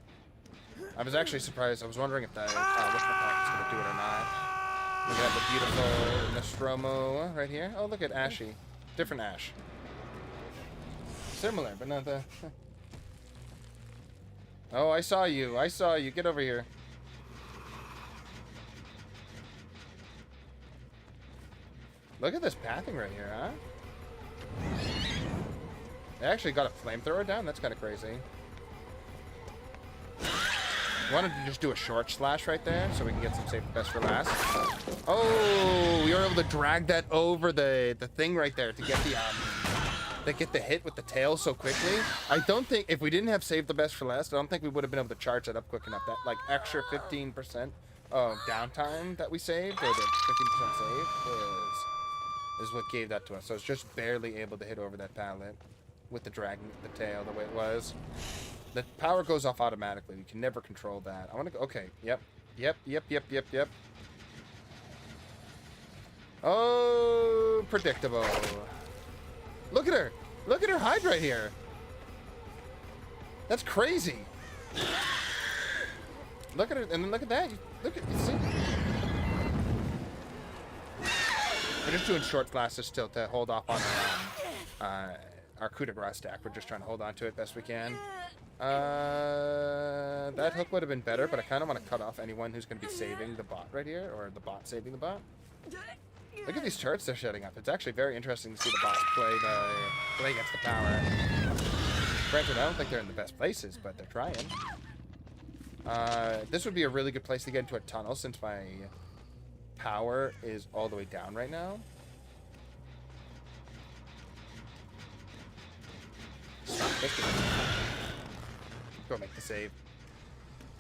I was actually surprised. I was wondering if that whatchamacallit was going to do it or not. We got the beautiful Nostromo right here. Oh, look at Ashy. Different Ash. Similar, but not the... Oh, I saw you. I saw you. Get over here. Look at this pathing right here, huh? They actually got a flamethrower down? That's kind of crazy. Wanted to just do a short slash right there so we can get some safe best for last. Oh, we were able to drag that over the thing right there to get the hit with the tail so quickly. I don't think, if we didn't have saved the best for last, I don't think we would have been able to charge that up quick enough. That like extra 15% of downtime that we saved, or the 15% save, is what gave that to us. So it's just barely able to hit over that pallet with the dragging the tail the way it was. The power goes off automatically. You can never control that. I want to go. Okay. Yep. Oh, predictable. Look at her. Look at her hide right here. That's crazy. Look at her, and then look at that. Look at you see. We're just doing short glasses still to hold off on our coup de grace stack. We're just trying to hold on to it best we can. That hook would have been better, but I kind of want to cut off anyone who's going to be saving the bot right here, or the bot saving the bot. Look at these turrets they're setting up. It's actually very interesting to see the bots play against the power. Granted, I don't think they're in the best places, but they're trying. This would be a really good place to get into a tunnel since my power is all the way down right now. Stop this. Go make the save.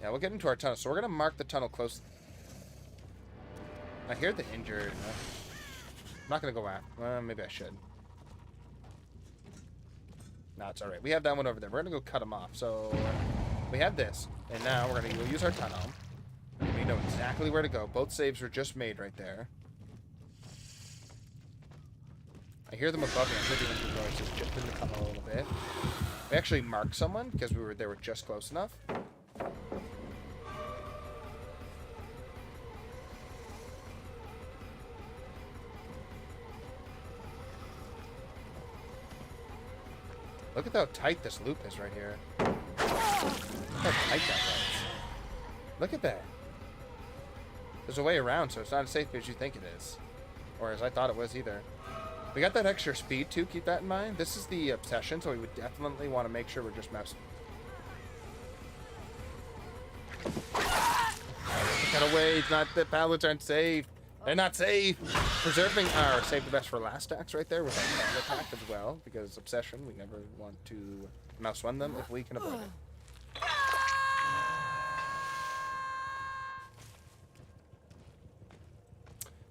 Yeah, we'll get into our tunnel. So we're going to mark the tunnel close. I hear the injured. I'm not going to go out. Maybe I should. No, it's alright. We have that one over there. We're going to go cut him off. So we have this. And now we're going to go use our tunnel. We know exactly where to go. Both saves were just made right there. I hear them above me. I'm hearing the noises just in the tunnel a little bit. We actually marked someone because they were just close enough. Look at how tight this loop is right here. Look how tight that was. Look at that. There's a way around, so it's not as safe as you think it is. Or as I thought it was either. We got that extra speed too, keep that in mind. This is the obsession, so we would definitely want to make sure we're just mousing. Get away, it's not, the pallets aren't safe. They're not safe. Preserving our save the best for last stacks right there with our pallet attack as well, because obsession, we never want to mouse one them if we can avoid it.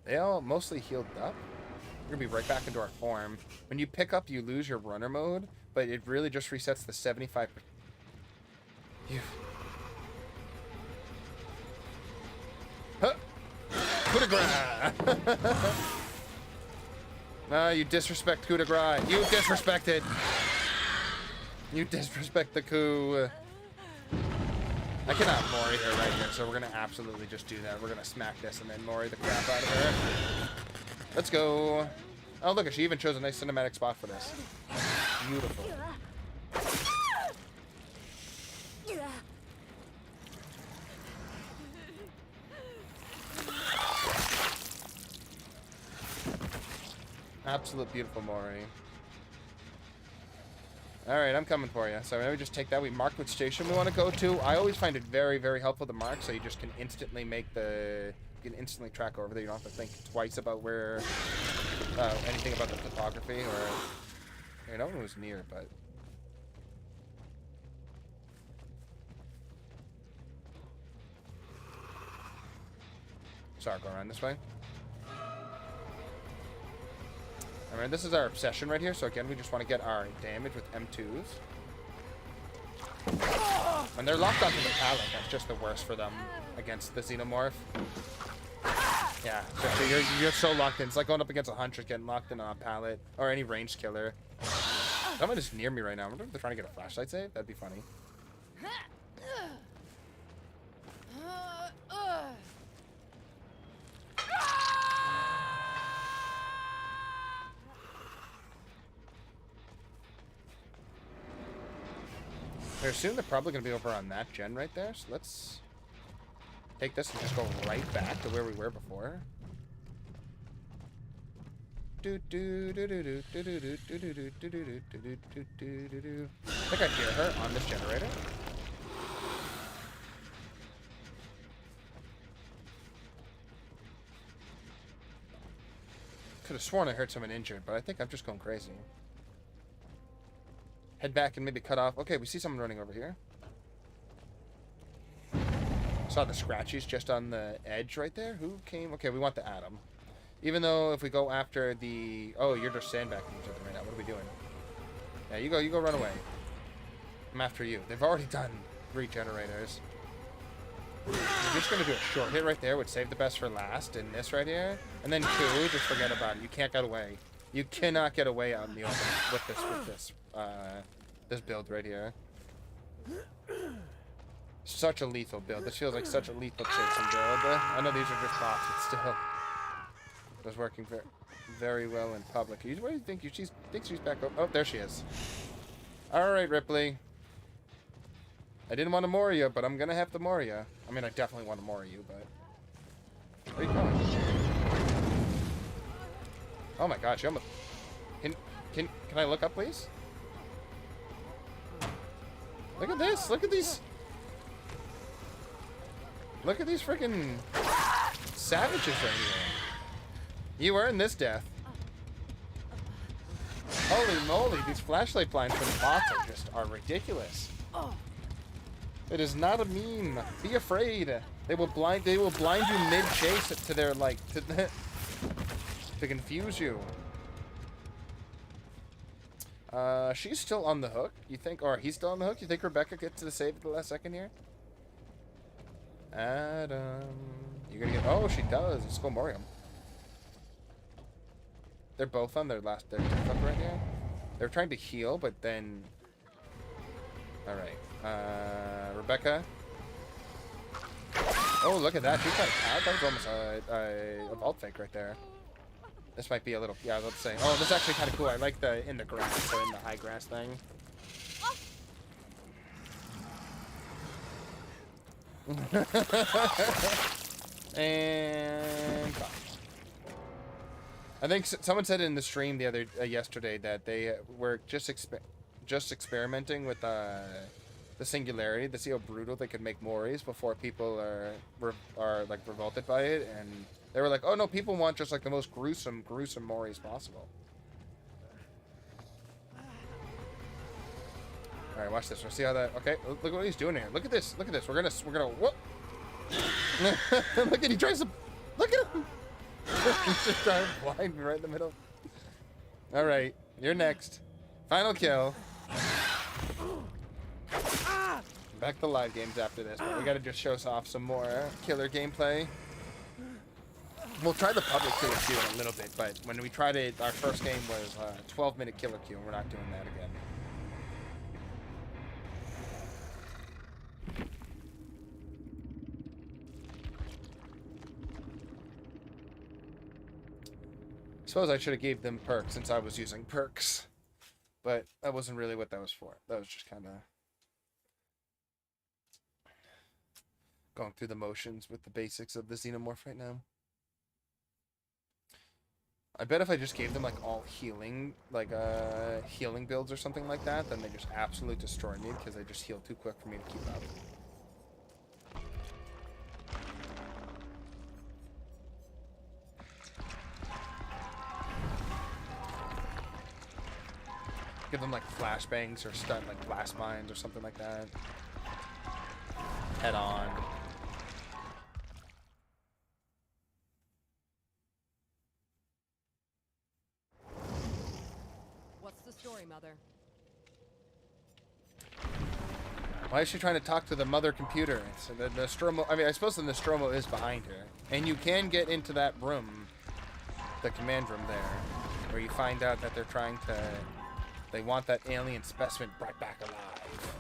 They all mostly healed up. We're gonna be right back into our form. When you pick up, you lose your runner mode, but it really just resets the 75%. Huh. Coup de grace. You disrespect coup de grace. You disrespect it. You disrespect the coup. I cannot Mori her right here, so we're gonna absolutely just do that. We're gonna smack this and then Mori the crap out of her. Let's go. Oh, look, she even chose a nice cinematic spot for this. Beautiful. Absolute beautiful Mori. Alright, I'm coming for you. So maybe just take that. We marked which station we want to go to. I always find it very, very helpful to mark, so you just can instantly make the... You can instantly track over there. You don't have to think twice about where... anything about the topography, or... You know, no one was near, but... Sorry, go around this way. Alright, this is our obsession right here, so again, we just want to get our damage with M2s. When they're locked onto the pallet, that's just the worst for them against the Xenomorph. Yeah, you're so locked in. It's like going up against a hunter, getting locked in on a pallet, or any ranged killer. Someone is near me right now. I wonder if they're trying to get a flashlight save. That'd be funny. I assume they're probably going to be over on that gen right there, so let's take this and just go right back to where we were before. I think I hear her on this generator. Could have sworn I heard someone injured, but I think I'm just going crazy. Head back and maybe cut off. Okay, we see someone running over here. Saw the scratchies just on the edge right there. Who came? Okay, we want the Atom. Even though if we go after the... Oh, you're just sandbagging each other right now. What are we doing? Yeah, you go run away. I'm after you. They've already done 3 generators. We're just going to do a short hit right there, which save the best for last in this right here. And then 2, just forget about it. You can't get away. You cannot get away out in the open with this build right here. Such a lethal build. This feels like such a lethal chasing build. I know these are just bots, but still. It was working very well in public. What do you think? She thinks she's back up. Oh, there she is. Alright, Ripley. I didn't want to more you, but I'm gonna have to more you. I mean, I definitely want to more you, but... Where are you going? Oh my gosh, you almost... Can I look up, please? Look at this! Look at these... Look at these freaking savages right here. You earned this death. Holy moly, these flashlight blinds from the bots are ridiculous. It is not a meme. Be afraid. They will blind you mid-chase to their to confuse you. She's still on the hook, you think, or he's still on the hook? You think Rebecca gets to the save at the last second here? Adam, you're gonna get... Oh, she does. Let's go Morium. They're both on their death up right here. They're trying to heal, but then... Alright. Rebecca. Oh, look at that. She's got a pad. That was almost a vault fake right there. This might be a little... Yeah, let's say... Oh, this is actually kind of cool. I like the in the grass, or in the high grass thing. And... I think someone said in the stream the other yesterday that they were just experimenting with the singularity to see how brutal they could make Moris before people are like revolted by it, and they were like, oh no, people want just like the most gruesome Moris possible. All right, watch this. We'll see how that. Okay, look what he's doing here. Look at this. Look at this. We're gonna whoop. Look at he tries to. Look at him. He's just trying to blind me right in the middle. All right, you're next. Final kill. Back to live games after this, but we gotta just show us off some more killer gameplay. We'll try the public killer queue in a little bit, but when we tried it, our first game was a 12-minute killer queue, and we're not doing that again. Suppose I should have gave them perks since I was using perks, but that wasn't really what that was for. That was just kind of going through the motions with the basics of the Xenomorph right now. I bet if I just gave them like all healing, like healing builds or something like that, then they just absolutely destroy me because they just heal too quick for me to keep up. Give them like flashbangs or stun like blast mines or something like that. Head on. What's the story, Mother? Why is she trying to talk to the mother computer? So the Nostromo. I mean, I suppose the Nostromo is behind her, and you can get into that room, the command room there, where you find out that they're trying to. They want that alien specimen brought back alive.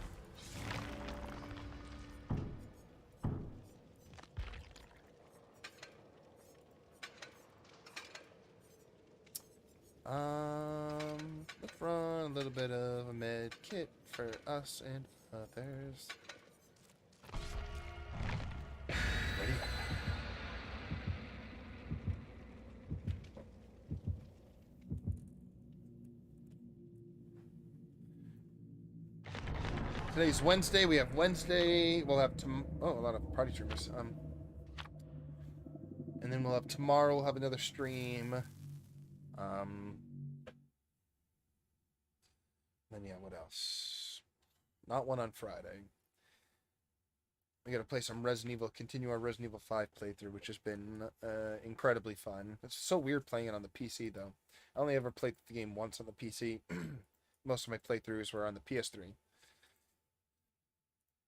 Let's run a little bit of a med kit for us and others. Ready? Today's Wednesday. We have Wednesday. We'll have a lot of party streamers. And then we'll have tomorrow. We'll have another stream. Then yeah, what else? Not one on Friday. We gotta play some Resident Evil. Continue our Resident Evil 5 playthrough, which has been incredibly fun. It's so weird playing it on the PC though. I only ever played the game once on the PC. Most of my playthroughs were on the PS3.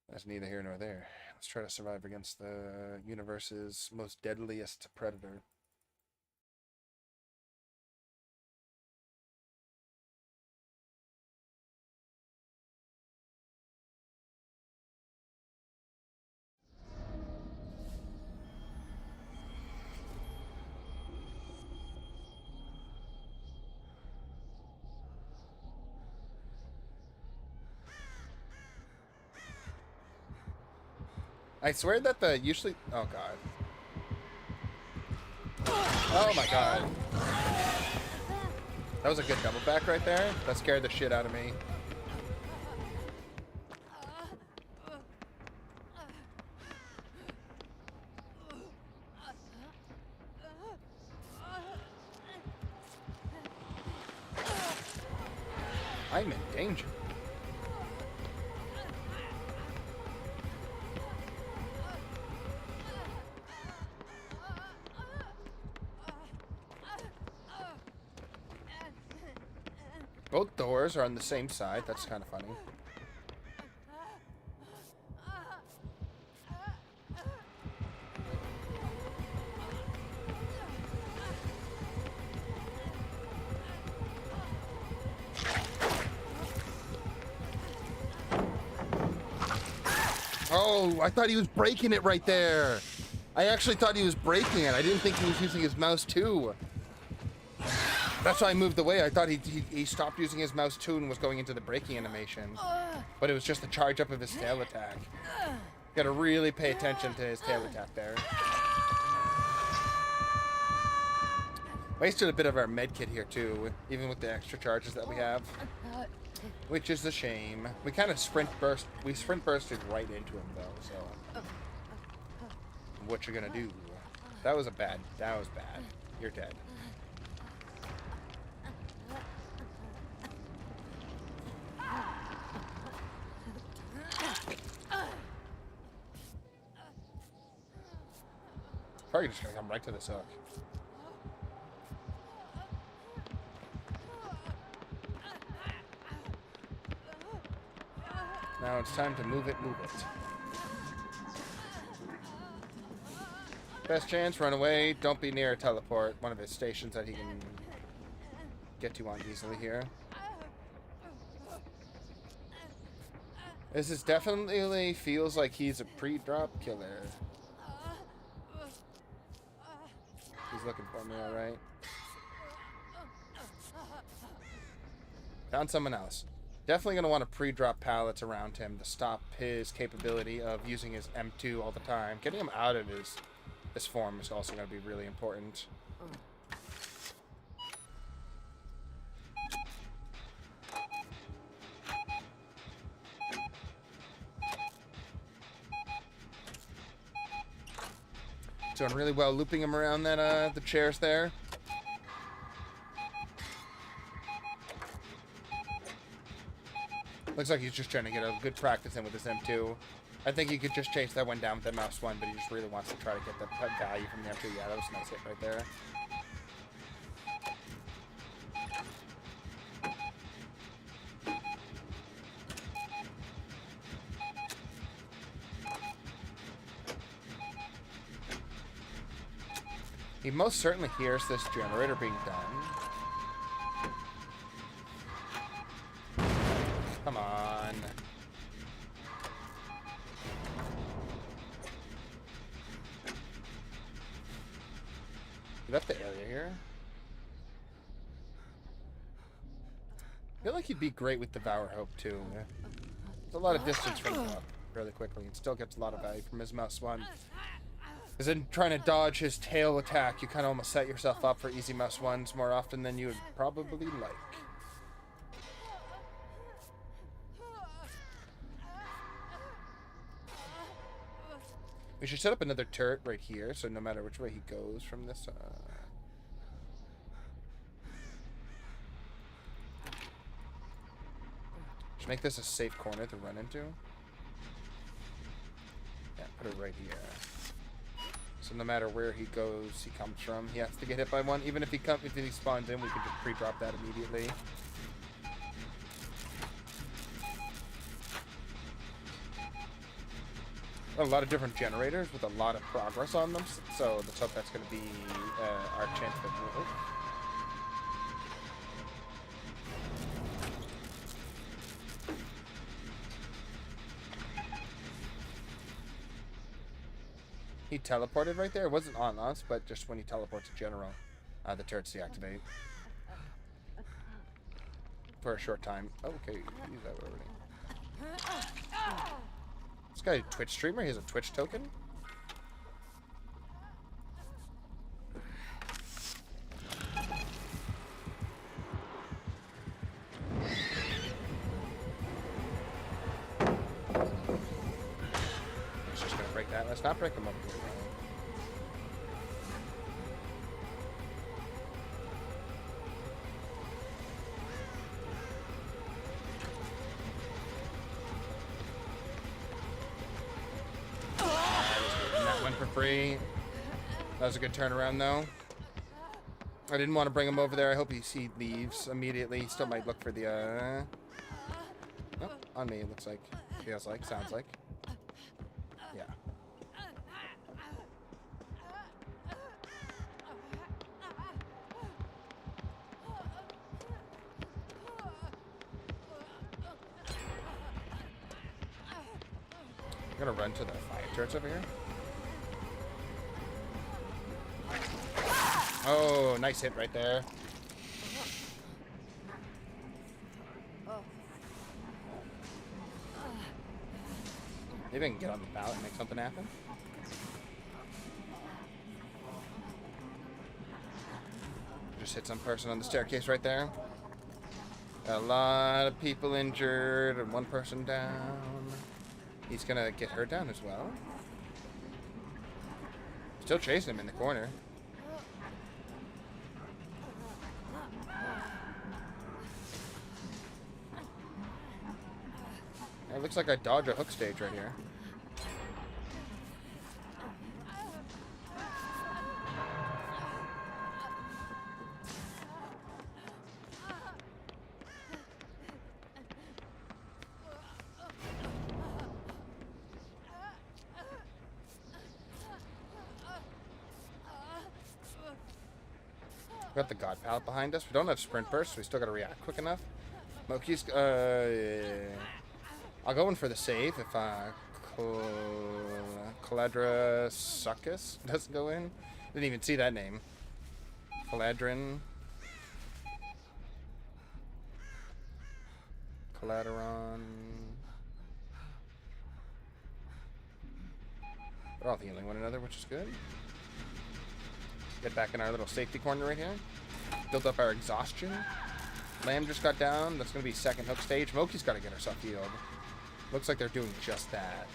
That's neither here nor there. Let's try to survive against the universe's most deadliest predator. I swear that usually... Oh, God. Oh, my God. That was a good double back right there. That scared the shit out of me. I'm in danger. Both doors are on the same side. That's kind of funny. Oh, I thought he was breaking it right there. I actually thought he was breaking it. I didn't think he was using his mouse too. That's why I moved away. I thought he stopped using his mouse too and was going into the braking animation. But it was just the charge up of his tail attack. Gotta really pay attention to his tail attack there. Wasted a bit of our med kit here too, even with the extra charges that we have. Which is a shame. We kind of sprint bursted right into him though, so. What you gonna do? That was bad. You're dead. Probably just gonna come right to this hook. Now it's time to move it. Best chance, run away. Don't be near a teleport. One of his stations that he can get to on easily here. This is definitely feels like he's a pre-drop killer. He's looking for me, alright. Found someone else. Definitely going to want to pre-drop pallets around him to stop his capability of using his M2 all the time. Getting him out of his form is also going to be really important. Doing really well looping him around that the chairs there. Looks like he's just trying to get a good practice in with his M2. I think he could just chase that one down with the mouse one, but he just really wants to try to get that value from the M2. Yeah, that was a nice hit right there. He most certainly hears this generator being done. Come on. Is that the area here? feel like he'd be great with Devour Hope, too. There's a lot of distance from him up really quickly, and still gets a lot of value from his mouse one. Because in trying to dodge his tail attack, you kind of almost set yourself up for easy mouse ones more often than you would probably like. We should set up another turret right here, so no matter which way he goes from this... Should make this a safe corner to run into. Yeah, put it right here. So no matter where he goes, he comes from, he has to get hit by one. Even if he spawns in, we can just pre-drop that immediately. A lot of different generators with a lot of progress on them, so let's hope that's going to be our chance to move. He teleported right there. It wasn't on us, but just when he teleports in general, the turrets deactivate for a short time. Oh, okay, use that already. This guy, a Twitch streamer, he has a Twitch token. Let's just gonna break that. Let's not break him up here. Free. That was a good turnaround, though. I didn't want to bring him over there. I hope he leaves immediately. He still might look for the, oh, on me, it looks like. Feels like, sounds like. Yeah. I'm gonna run to the fire turrets over here. Oh, nice hit right there. Maybe I can get on the ballot and make something happen. Just hit some person on the staircase right there. A lot of people injured and one person down. He's gonna get her down as well. Still chasing him in the corner. It looks like I dodged a hook stage right here. Got the God pallet behind us. We don't have sprint burst, so we still gotta react quick enough. Moki's, I'll go in for the save if Caladra Succus doesn't go in. Didn't even see that name. Caladrin. Caladeron. They're all healing one another, which is good. Get back in our little safety corner right here. Built up our exhaustion. Lamb just got down. That's going to be second hook stage. Moki's got to get herself healed. Looks like they're doing just that.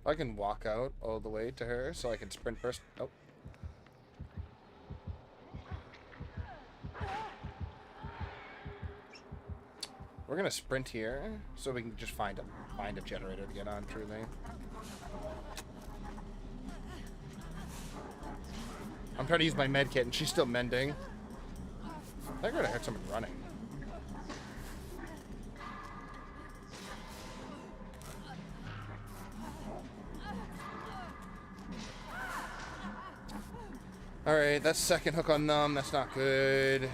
I can walk out all the way to her so I can sprint first. Oh. We're gonna sprint here so we can just find a generator to get on, truly. I'm trying to use my med kit and she's still mending. I think I heard someone running. Alright, that's second hook on them. That's not good.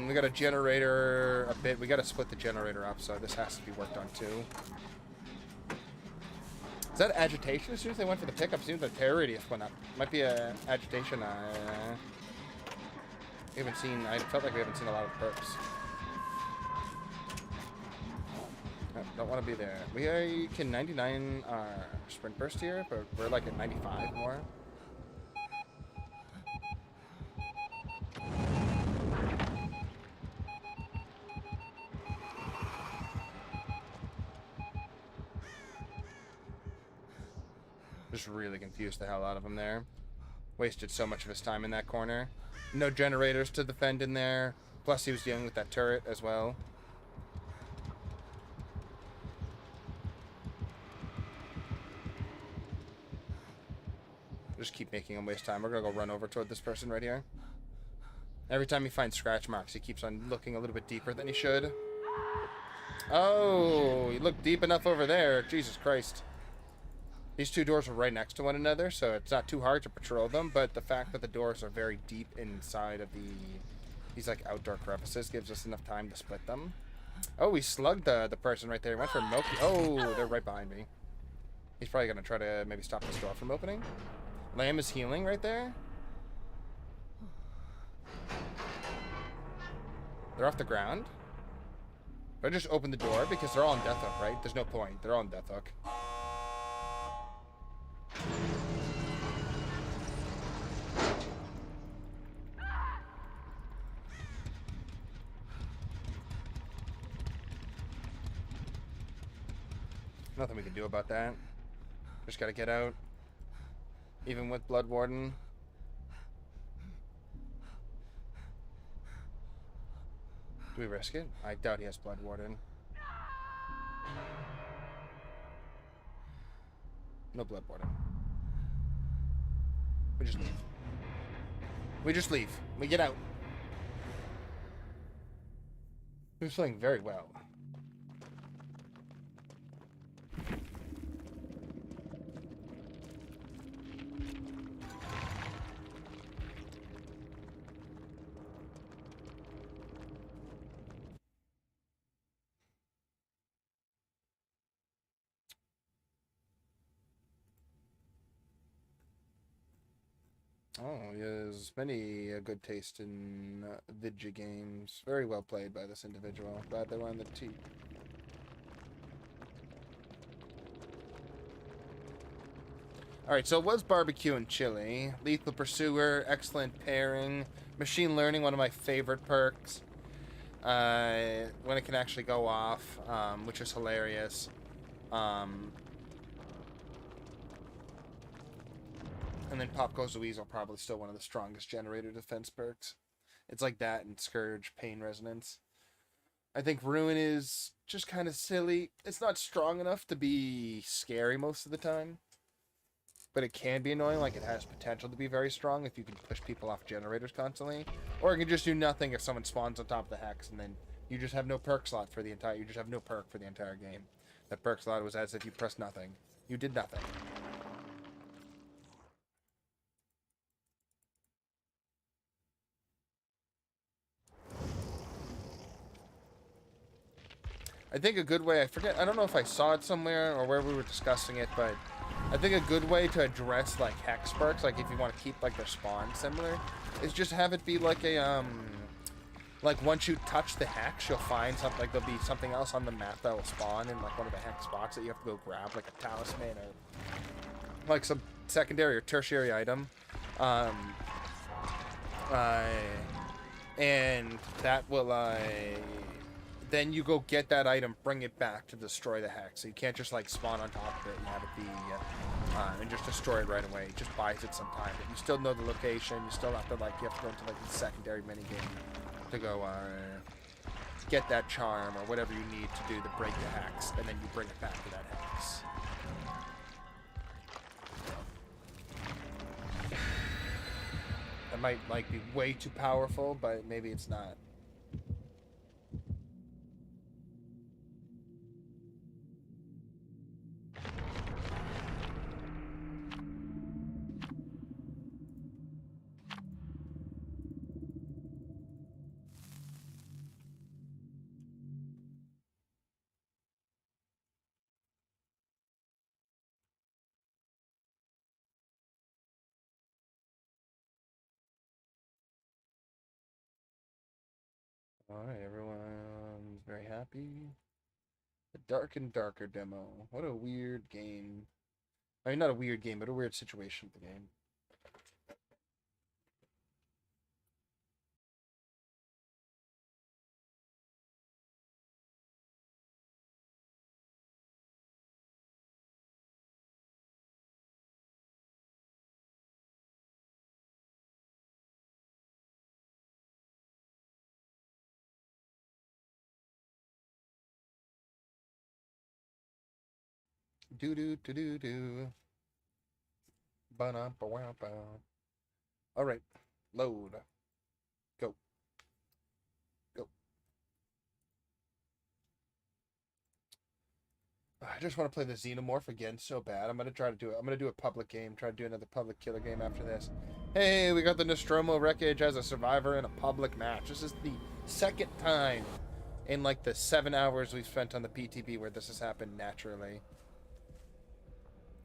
We got a generator a bit. We got to split the generator up, so this has to be worked on too. Is that agitation as soon as they went for the pickup? Seems like terror radius went up. Might be a agitation. We haven't seen. I felt like we haven't seen a lot of perks. Don't want to be there. We can 99 our sprint burst here, but we're like at 95 more. Just really confused the hell out of him there. Wasted so much of his time in that corner. No generators to defend in there. Plus he was dealing with that turret as well. Just keep making him waste time. We're gonna go run over toward this person right here. Every time he finds scratch marks, he keeps on looking a little bit deeper than he should. Oh, you look deep enough over there. Jesus Christ. These two doors are right next to one another, so it's not too hard to patrol them, but the fact that the doors are very deep inside of these like outdoor crevices gives us enough time to split them. Oh, we slugged the person right there. He went for Milky. Oh, they're right behind me. He's probably gonna try to maybe stop this door from opening. Lamb is healing right there. They're off the ground. But I just open the door because they're all on death hook, right? There's no point. They're all on death hook. Nothing we can do about that. Just gotta get out. Even with Blood Warden. Do we risk it? I doubt he has Blood Warden. No Blood Warden. We just leave. We just leave. We get out. We're playing very well. Oh, he has many good taste in video games. Very well played by this individual. Glad they were on the team. Alright, so it was barbecue and chili. Lethal Pursuer, excellent pairing. Machine Learning, one of my favorite perks. When it can actually go off, which is hilarious. And then Pop Goes the Weasel, probably still one of the strongest generator defense perks. It's like that and Scourge, Pain Resonance. I think Ruin is just kind of silly. It's not strong enough to be scary most of the time. But it can be annoying, like it has potential to be very strong if you can push people off generators constantly. Or it can just do nothing if someone spawns on top of the hex and then you just have no perk slot for the entire... You just have no perk for the entire game. That perk slot was as if you pressed nothing. You did nothing. I think a good way, I don't know if I saw it somewhere or where we were discussing it, but I think a good way to address like hex perks, like if you want to keep like their spawn similar, is just have it be like a like once you touch the hex, you'll find something, like there'll be something else on the map that will spawn in like one of the hex spots that you have to go grab, like a talisman or like some secondary or tertiary item. And that will then you go get that item, bring it back to destroy the hex. So you can't just like spawn on top of it and have it be and just destroy it right away. It just buys it some time. But you still know the location. You still have to like, you have to go into like the secondary minigame to go get that charm or whatever you need to do to break the hex, and then you bring it back to that hex. That might like be way too powerful, but maybe it's not. Alright, everyone's very happy. The Dark and Darker demo. What a weird game. I mean, not a weird game, but a weird situation of the game. Do do do do do. Ba ba wow ba. All right, load. Go. Go. I just want to play the Xenomorph again so bad. I'm gonna try to do it. I'm gonna do a public game. Try to do another public killer game after this. Hey, we got the Nostromo wreckage as a survivor in a public match. This is the second time in like the 7 hours we've spent on the PTB where this has happened naturally.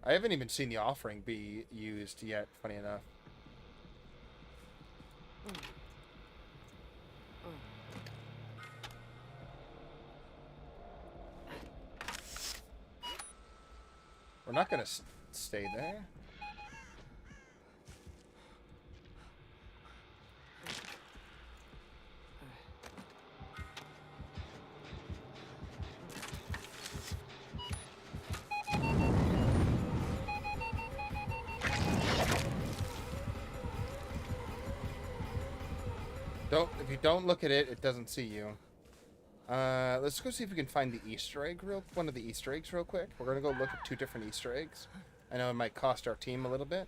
I haven't even seen the offering be used yet, funny enough. We're not going to stay there. If you don't look at it, it doesn't see you. Let's go see if we can find the Easter egg one of the Easter eggs real quick. We're gonna go look at 2 different Easter eggs. I know it might cost our team a little bit.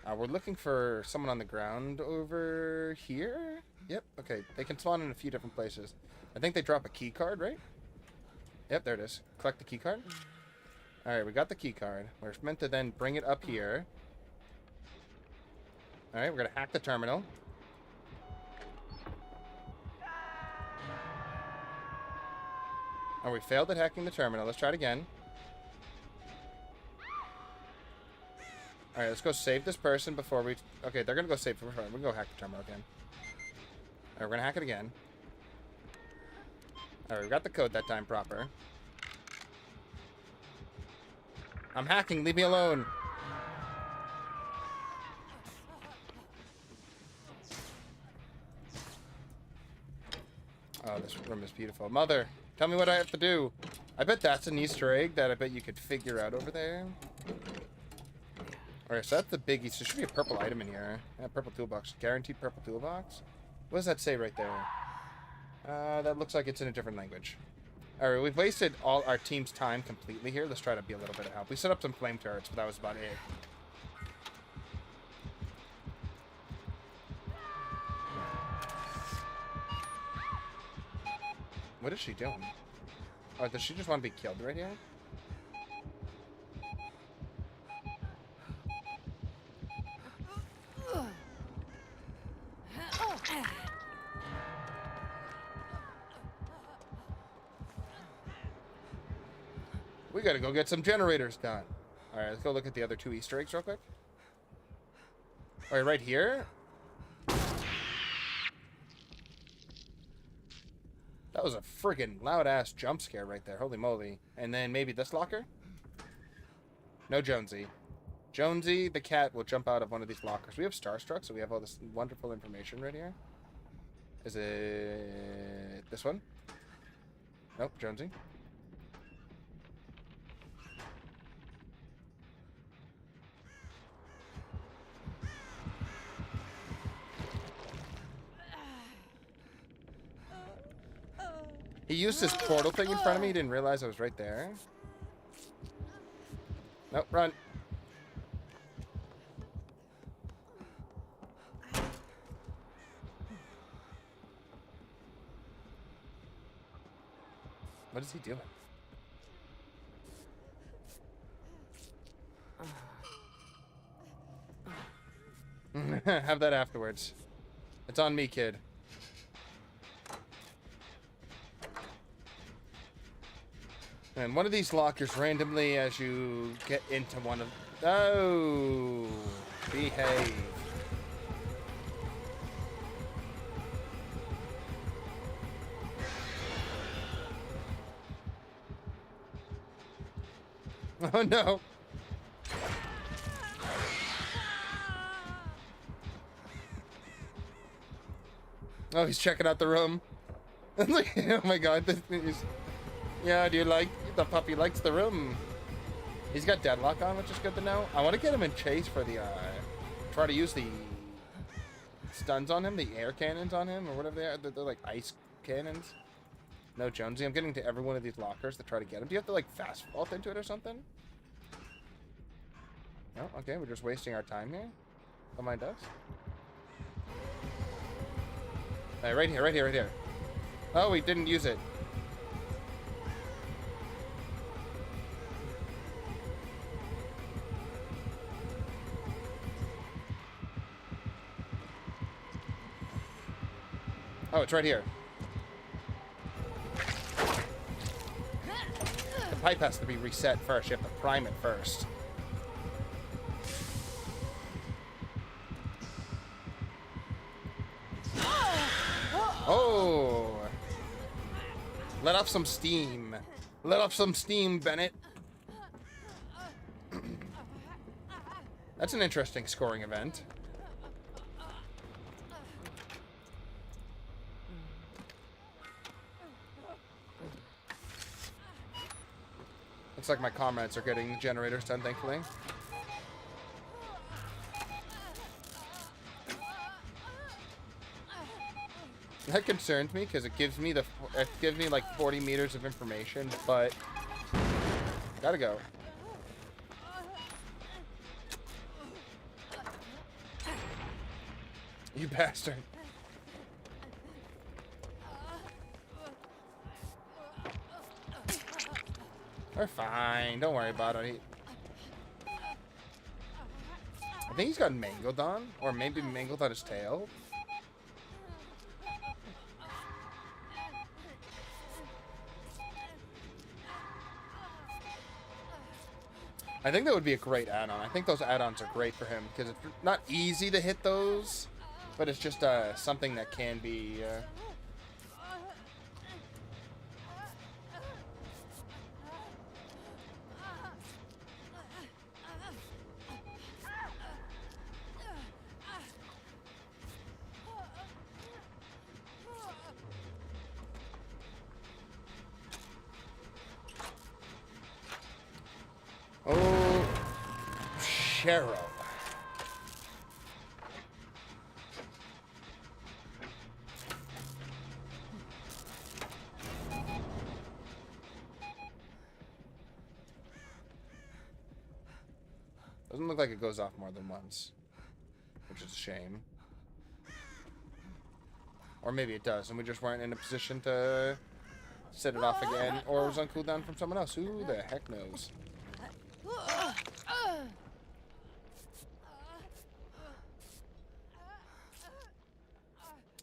We're looking for someone on the ground over here. Yep. Okay. They can spawn in a few different places. I think they drop a key card, right? Yep. There it is. Collect the key card. All right. We got the key card. We're meant to then bring it up here. All right. We're gonna hack the terminal. Oh, we failed at hacking the terminal. Let's try it again. Alright, let's go save this person before we... Okay, they're going to go save... We're going to go hack the terminal again. Alright, we're going to hack it again. Alright, we got the code that time proper. I'm hacking. Leave me alone. Oh, this room is beautiful. Mother, tell me what I have to do. I bet that's an Easter egg that I bet you could figure out over there. Alright, so that's the big Easter. There should be a purple item in here. Yeah, purple toolbox. Guaranteed purple toolbox? What does that say right there? That looks like it's in a different language. Alright, we've wasted all our team's time completely here. Let's try to be a little bit of help. We set up some flame turrets, but that was about it. What is she doing? Oh, does she just want to be killed right here? We gotta go get some generators done. Alright, let's go look at the other 2 Easter eggs real quick. Alright, right here. That was a friggin' loud-ass jump scare right there. Holy moly. And then maybe this locker? No Jonesy. Jonesy, the cat, will jump out of one of these lockers. We have Starstruck, so we have all this wonderful information right here. Is it this one? Nope, Jonesy. He used his portal thing in front of me. He didn't realize I was right there. Nope, run. What is he doing? Have that afterwards. It's on me, kid. And one of these lockers randomly as you get into one of... Oh! Behave. Oh no. Oh, he's checking out the room. Oh my god, this is... Yeah, do you like... The puppy likes the room. He's got deadlock on, which is good to know. I want to get him in chase for the, try to use the stuns on him, the air cannons on him, or whatever they are. They're like ice cannons. No, Jonesy, I'm getting to every one of these lockers to try to get him. Do you have to, like, fast vault into it or something? No? Okay, we're just wasting our time here. Don't mind us. Alright, right here, right here, right here. Oh, we didn't use it. Oh, it's right here. The pipe has to be reset first. You have to prime it first. Oh! Let off some steam. Let off some steam, Bennett. That's an interesting scoring event. Looks like my comrades are getting the generators done, thankfully. That concerns me because it gives me like 40 meters of information, but gotta go. You bastard. They're fine. Don't worry about it. I think he's got mangled on, or maybe mangled on his tail. I think that would be a great add-on. I think those add-ons are great for him because it's not easy to hit those, but it's just something that can be. Oh, Cheryl. Doesn't look like it goes off more than once, which is a shame. Or maybe it does, and we just weren't in a position to set it off again, or it was on cooldown from someone else. Who the heck knows?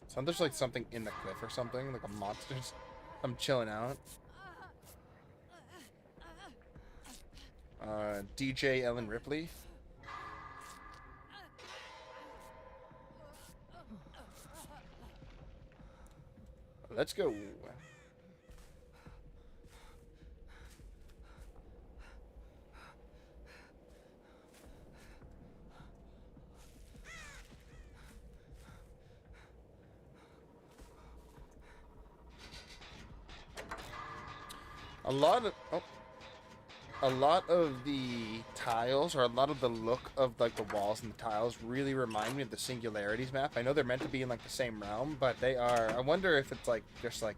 So there's like something in the cliff or something, like a monster. I'm chilling out. DJ Ellen Ripley. Let's go. A lot of the tiles, or a lot of the look of like the walls and the tiles, really remind me of the Singularities map. I know they're meant to be in like the same realm, but they are. I wonder if it's like just like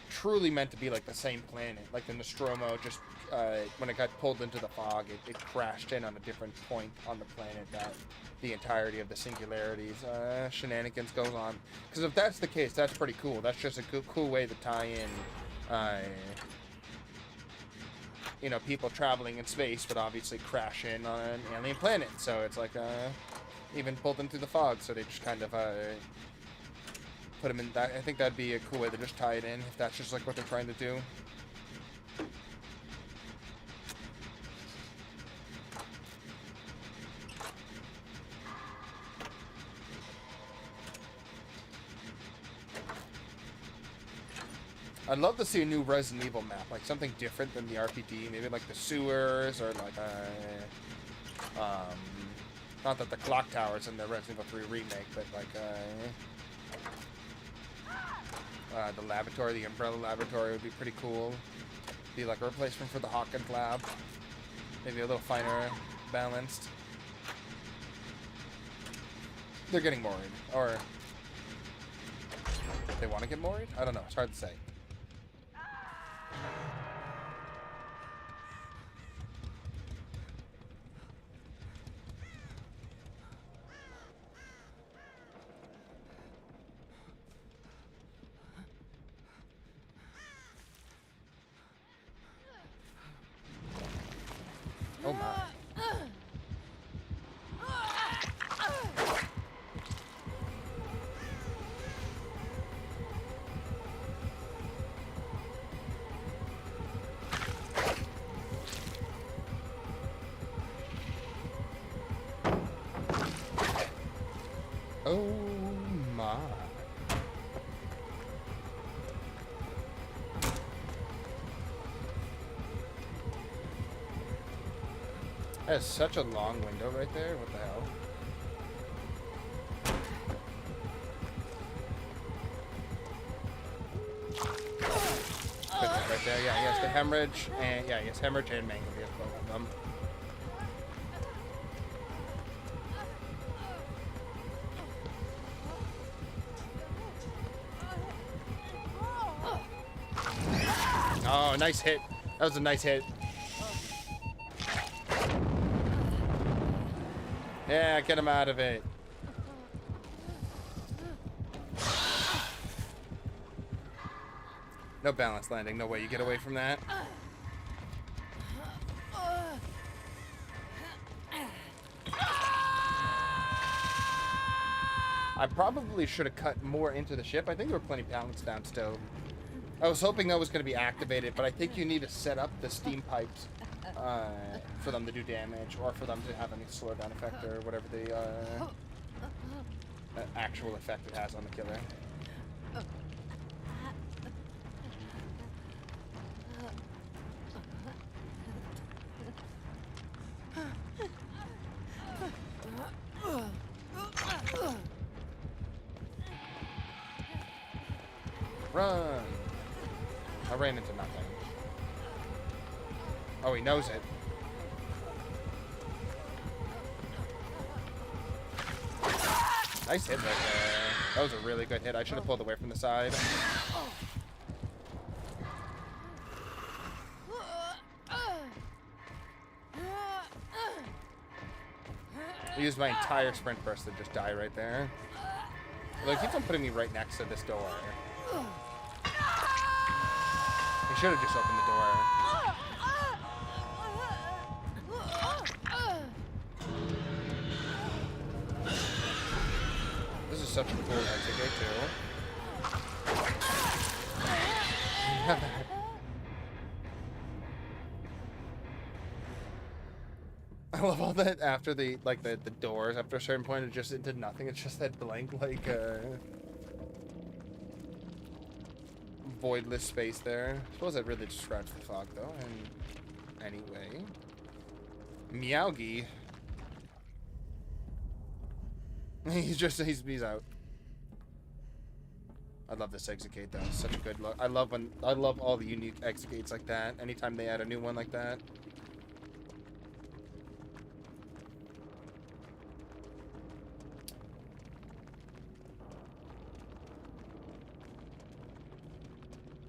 truly meant to be like the same planet. Like the Nostromo, just when it got pulled into the fog, it crashed in on a different point on the planet that the entirety of the Singularities shenanigans goes on. Because if that's the case, that's pretty cool. That's just a cool way to tie in. You know, people traveling in space would obviously crash in on an alien planet. So it's like, even pulled them through the fog. So they just kind of, put them in that. I think that'd be a cool way to just tie it in, if that's just like what they're trying to do. I'd love to see a new Resident Evil map, like something different than the RPG, maybe like the sewers, or like, not that the clock tower's in the Resident Evil 3 remake, but like, the laboratory, the Umbrella Laboratory would be pretty cool. Be like a replacement for the Hawkins Lab. Maybe a little finer balanced. They're getting worried, or they want to get worried? I don't know, it's hard to say. Oh my. Oh my. That is such a long window right there. What the hell? Right there. Yeah, he has the hemorrhage, and yeah, he has hemorrhage and mangle. He has both of them. Oh, nice hit. That was a nice hit. Yeah, get him out of it. No balance landing. No way you get away from that. I probably should have cut more into the ship. I think there were plenty of balance down still. I was hoping that was going to be activated, but I think you need to set up the steam pipes for them to do damage, or for them to have any slowdown effect, or whatever the actual effect it has on the killer. Run! I ran into nothing. Oh, he knows it. Nice hit right there. That was a really good hit. I should have pulled away from the side. I used my entire sprint burst to just die right there. Although it keeps on putting me right next to this door. He should have just opened the door. This is such a cool exit gate too. I love all that after the doors, after a certain point, it just into nothing. It's just that blank, like, voidless space there. I suppose that really just scratched the fog, though. And anyway, Meowgy. he's out. I love this exit gate, though. It's such a good look. I love all the unique exit gates like that. Anytime they add a new one like that.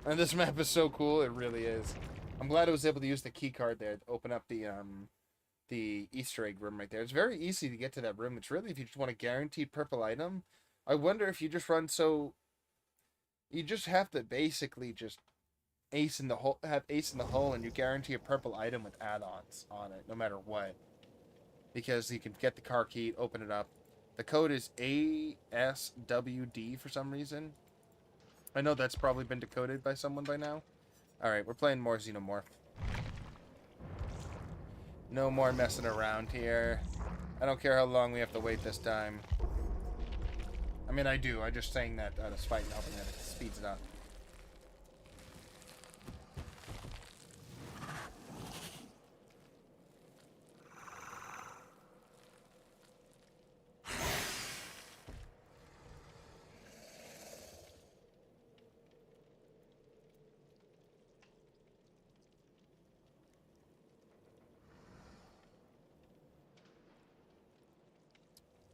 And this map is so cool, it really is. I'm glad I was able to use the key card there to open up the Easter egg room right there. It's very easy to get to that room. It's really, if you just want a guaranteed purple item. I wonder if you just run so... You just have to basically just have ace in the hole, and you guarantee a purple item with add-ons on it, no matter what. Because you can get the car key, open it up. The code is ASWD for some reason. I know that's probably been decoded by someone by now. Alright, we're playing more Xenomorph. No more messing around here. I don't care how long we have to wait this time. I mean, I do. I'm just saying that out of spite and hoping that it speeds it up.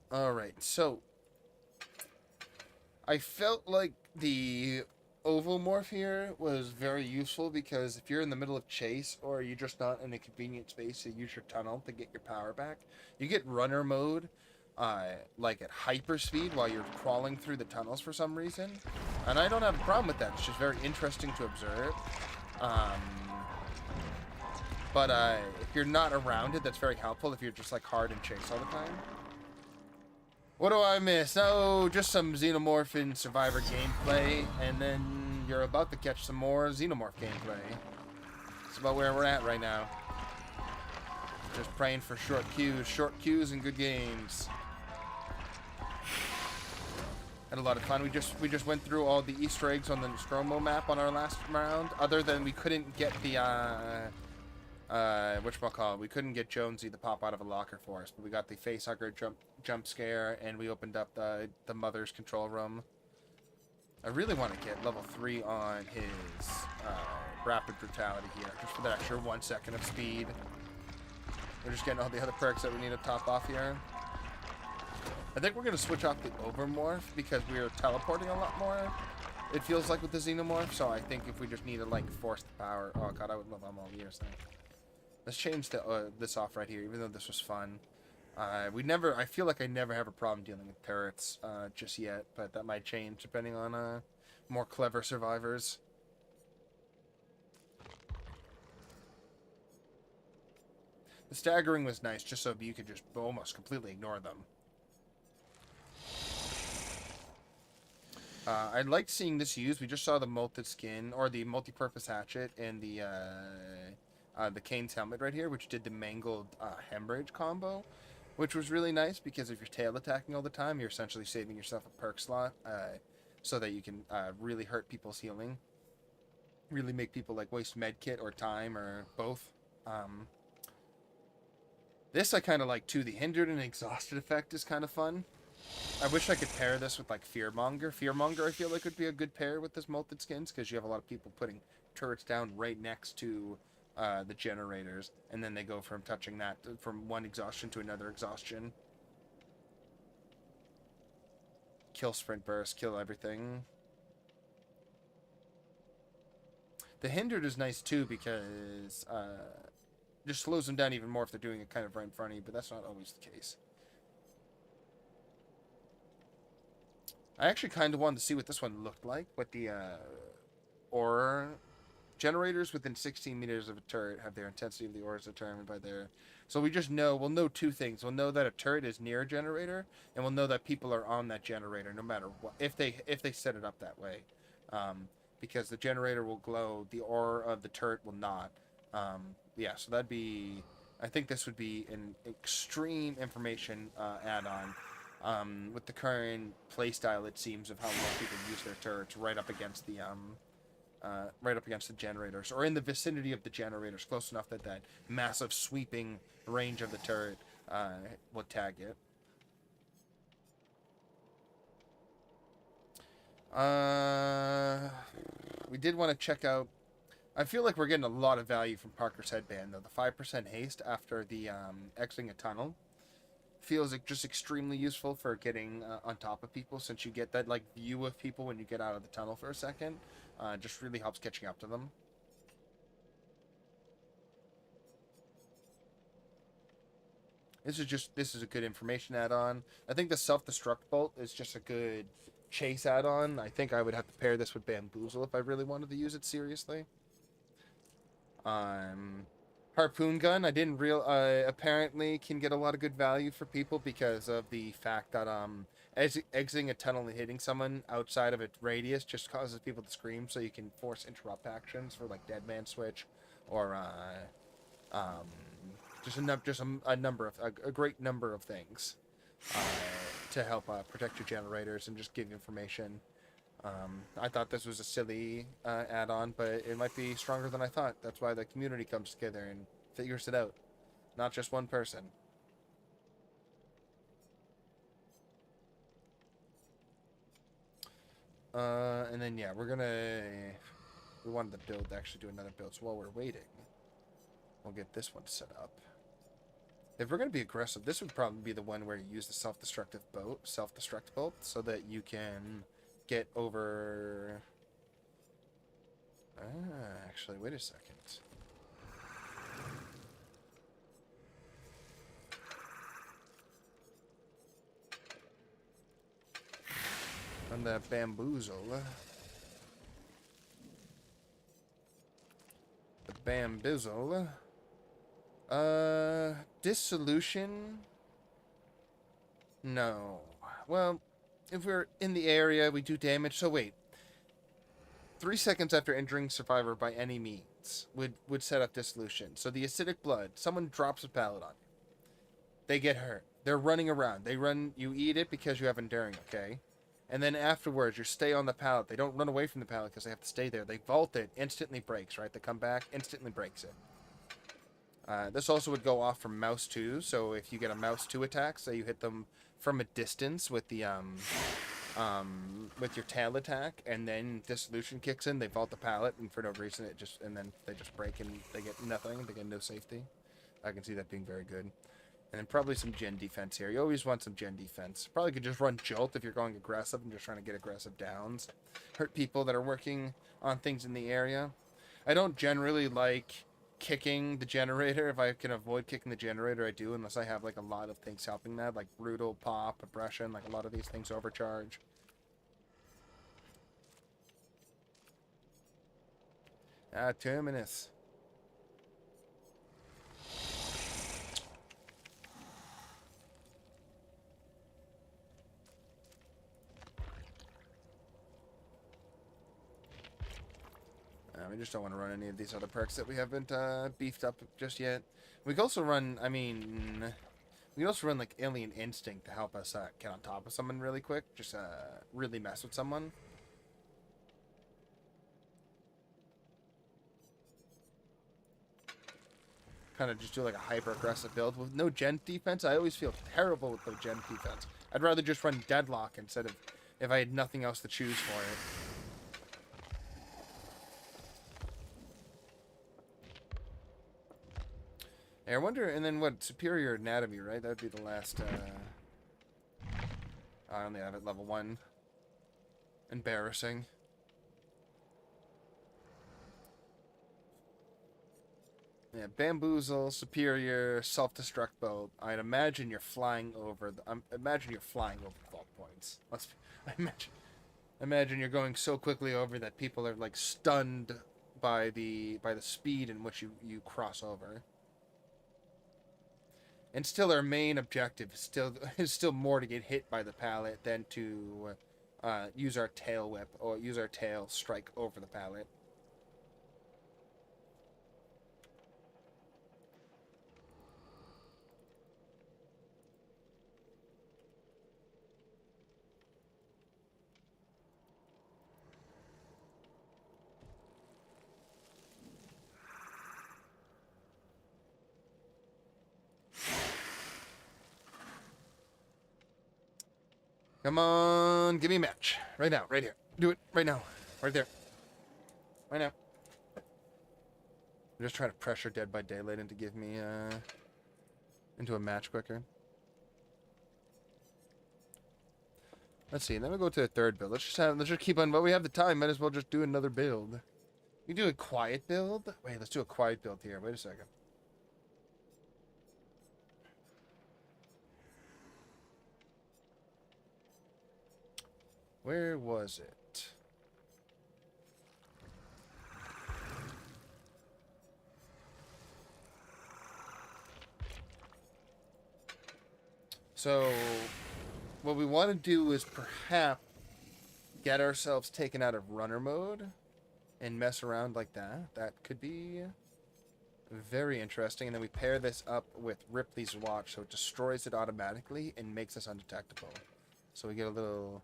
Alright, so I felt like the ovomorph here was very useful because if you're in the middle of chase or you're just not in a convenient space to use your tunnel to get your power back, you get runner mode like at hyper speed while you're crawling through the tunnels for some reason. And I don't have a problem with that. It's just very interesting to observe. Um, but if you're not around it, that's very helpful if you're just like hard and chase all the time. What do I miss? Oh, just some Xenomorph in Survivor gameplay, and then you're about to catch some more Xenomorph gameplay. That's about where we're at right now. Just praying for short queues and good games. Had a lot of fun. We just went through all the Easter eggs on the Nostromo map on our last round. Other than we couldn't get the whatchamacallit, we couldn't get Jonesy to pop out of a locker for us, but we got the facehugger jump scare, and we opened up the mother's control room. I really want to get level 3 on his rapid brutality here, just for that extra 1 second of speed. We're just getting all the other perks that we need to top off here. I think we're going to switch off the overmorph because we're teleporting a lot more, it feels like, with the Xenomorph, so I think if we just need to, like, force the power... Oh, God, I would love them all years now. Let's change this off right here, even though this was fun. I feel like I never have a problem dealing with turrets just yet, but that might change depending on more clever survivors. The staggering was nice, just so you could just almost completely ignore them. I liked seeing this used. We just saw the molted skin, or the multi-purpose hatchet, and the Kane's helmet right here, which did the mangled hemorrhage combo, which was really nice because if you're tail attacking all the time, you're essentially saving yourself a perk slot so that you can really hurt people's healing. Really make people like waste medkit or time or both. This I kind of like too. The hindered and exhausted effect is kind of fun. I wish I could pair this with like Fearmonger. Fearmonger I feel like would be a good pair with this molted skins because you have a lot of people putting turrets down right next to the generators, and then they go from touching that from one exhaustion to another exhaustion. Kill sprint burst, kill everything. The hindered is nice too because just slows them down even more if they're doing it kind of right in front of you, but that's not always the case. I actually kind of wanted to see what this one looked like, what the aura generators within 16 meters of a turret have their intensity of the auras determined by their... So we just know, we'll know two things. We'll know that a turret is near a generator, and we'll know that people are on that generator no matter what, if they set it up that way. Because the generator will glow, the aura of the turret will not. Yeah, so that'd be... I think this would be an extreme information add-on. With the current playstyle, it seems, of how most people use their turrets right up against the generators, or in the vicinity of the generators, close enough that that massive sweeping range of the turret will tag it. We did want to check out... I feel like we're getting a lot of value from Parker's headband, though. The 5% haste after the exiting a tunnel feels like just extremely useful for getting on top of people, since you get that like view of people when you get out of the tunnel for a second. Just really helps catching up to them. This is a good information add-on. I think the self-destruct bolt is just a good chase add-on. I think I would have to pair this with Bamboozle if I really wanted to use it seriously. Harpoon gun, I didn't apparently can get a lot of good value for people because of the fact that exiting a tunnel and hitting someone outside of its radius just causes people to scream, so you can force interrupt actions for like Dead Man Switch or just a great number of things to help protect your generators and just give information. I thought this was a silly add-on, but it might be stronger than I thought. That's why the community comes together and figures it out. Not just one person. And then, yeah, we wanted to actually do another build. So while we're waiting, we'll get this one set up. If we're going to be aggressive, this would probably be the one where you use the self-destruct bolt, so that you can get over... actually, wait a second. On the bamboozle. The bamboozle. Dissolution? No. Well, if we're in the area, we do damage. So wait. 3 seconds after injuring survivor by any means would set up dissolution. So the acidic blood, someone drops a pallet on you. They get hurt. They're running around. You eat it because you have enduring, okay? And then afterwards, you stay on the pallet. They don't run away from the pallet because they have to stay there. They vault it, instantly breaks, right? They come back, instantly breaks it. This also would go off from mouse 2, so if you get a mouse 2 attack, say you hit them from a distance with the with your tail attack, and then dissolution kicks in, they vault the pallet, and for no reason and then they just break and they get nothing, they get no safety. I can see that being very good. And then probably some gen defense here. You always want some gen defense. Probably could just run jolt if you're going aggressive and just trying to get aggressive downs. Hurt people that are working on things in the area. I don't generally like kicking the generator. If I can avoid kicking the generator, I do, unless I have like a lot of things helping that, like brutal, pop, aggression, like a lot of these things overcharge. Terminus. We just don't want to run any of these other perks that we haven't beefed up just yet. We can also run, we can also run like Alien Instinct to help us get on top of someone really quick. Just really mess with someone. Kind of just do like a hyper-aggressive build with no gen defense. I always feel terrible with no gen defense. I'd rather just run Deadlock instead of if I had nothing else to choose for it. I wonder, and then what, Superior Anatomy, right? That would be the last, I only have it level 1. Embarrassing. Yeah, Bamboozle, Superior, Self-Destruct Bolt. I'd imagine you're flying over the, imagine you're flying over the vault points. Imagine you're going so quickly over that people are, like, stunned by the speed in which you cross over. And still, our main objective is still more to get hit by the pallet than to use our tail whip or use our tail strike over the pallet. Come on, give me a match. Right now, right here. Do it right now. Right there. Right now. I'm just trying to pressure Dead by Daylight into give me into a match quicker. Let's see, and then we'll go to the third build. Let's just keep on, but we have the time, might as well just do another build. We do a quiet build? Wait, let's do a quiet build here. Wait a second. Where was it? So, what we want to do is perhaps get ourselves taken out of runner mode and mess around like that. That could be very interesting. And then we pair this up with Ripley's watch, so it destroys it automatically and makes us undetectable. So we get a little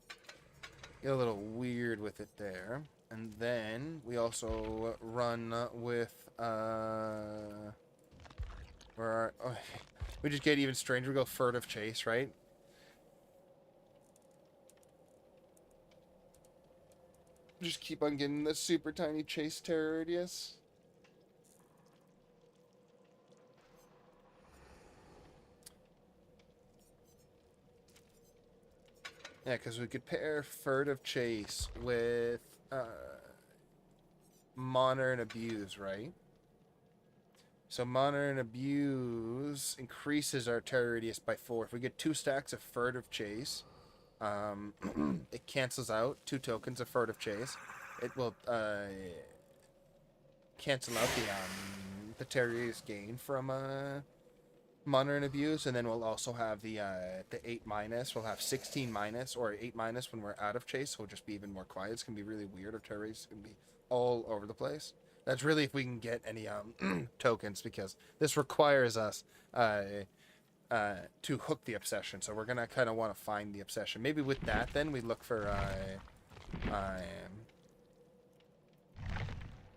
weird with it there. And then we also run with we just get even stranger. We go furtive chase, right? Just keep on getting the super tiny chase terror radius. Yeah, because we could pair Furtive Chase with Monitor and Abuse, right? So Monitor and Abuse increases our terror radius by 4. If we get 2 stacks of Furtive Chase, it cancels out 2 tokens of Furtive Chase. It will cancel out the terror radius gain from Monitor and Abuse, and then we'll also have the 8 minus. We'll have 16 minus or 8 minus when we're out of chase, so we'll just be even more quiet. It's gonna be really weird. Our terror radius is gonna be all over the place. That's really if we can get any tokens, because this requires us to hook the obsession. So we're gonna kind of want to find the obsession. Maybe with that, then we look for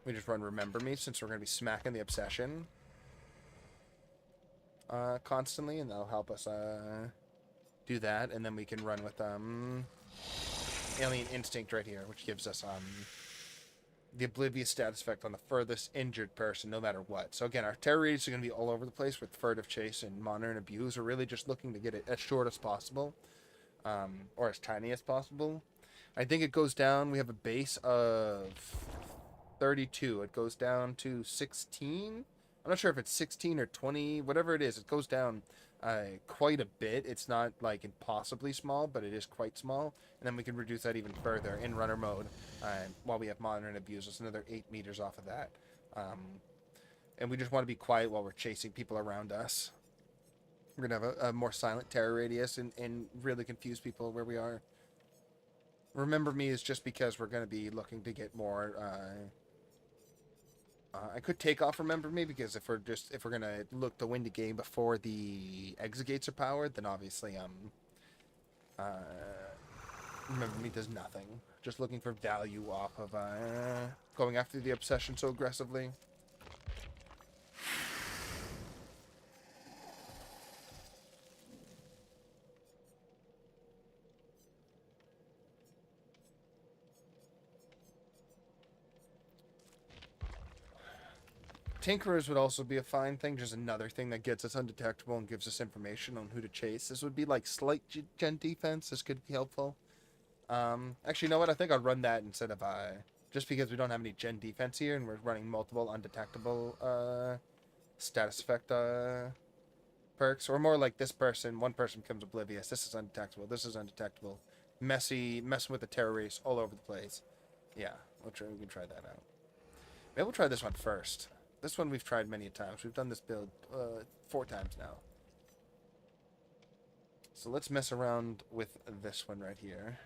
we just run Remember Me, since we're gonna be smacking the obsession constantly, and that'll help us do that. And then we can run with Alien Instinct right here, which gives us the Oblivious status effect on the furthest injured person, no matter what. So again, our terror radius are going to be all over the place with Furtive Chase and Monitor and Abuse. We're really just looking to get it as short as possible, or as tiny as possible. I think it goes down. We have a base of 32. It goes down to 16. I'm not sure if it's 16 or 20, whatever it is. It goes down quite a bit. It's not like impossibly small, but it is quite small. And then we can reduce that even further in runner mode while we have Monitor and Abuse. It's another 8 meters off of that. And we just want to be quiet while we're chasing people around us. We're going to have a more silent terror radius and really confuse people where we are. Remember Me is just because we're going to be looking to get more... I could take off Remember Me, because if we're gonna look to win the game before the exit gates are powered, then obviously Remember Me does nothing. Just looking for value off of going after the obsession so aggressively. Tinkerers would also be a fine thing, just another thing that gets us undetectable and gives us information on who to chase. This would be like slight gen defense. This could be helpful. Actually, you know what? I think I'll run that instead of just because we don't have any gen defense here and we're running multiple undetectable status effect perks, or more like this person. One person becomes oblivious. This is undetectable. This is undetectable. Messing with the terror race all over the place. Yeah, we can try that out. Maybe we'll try this one first. This one we've tried many times. We've done this build 4 times now. So let's mess around with this one right here.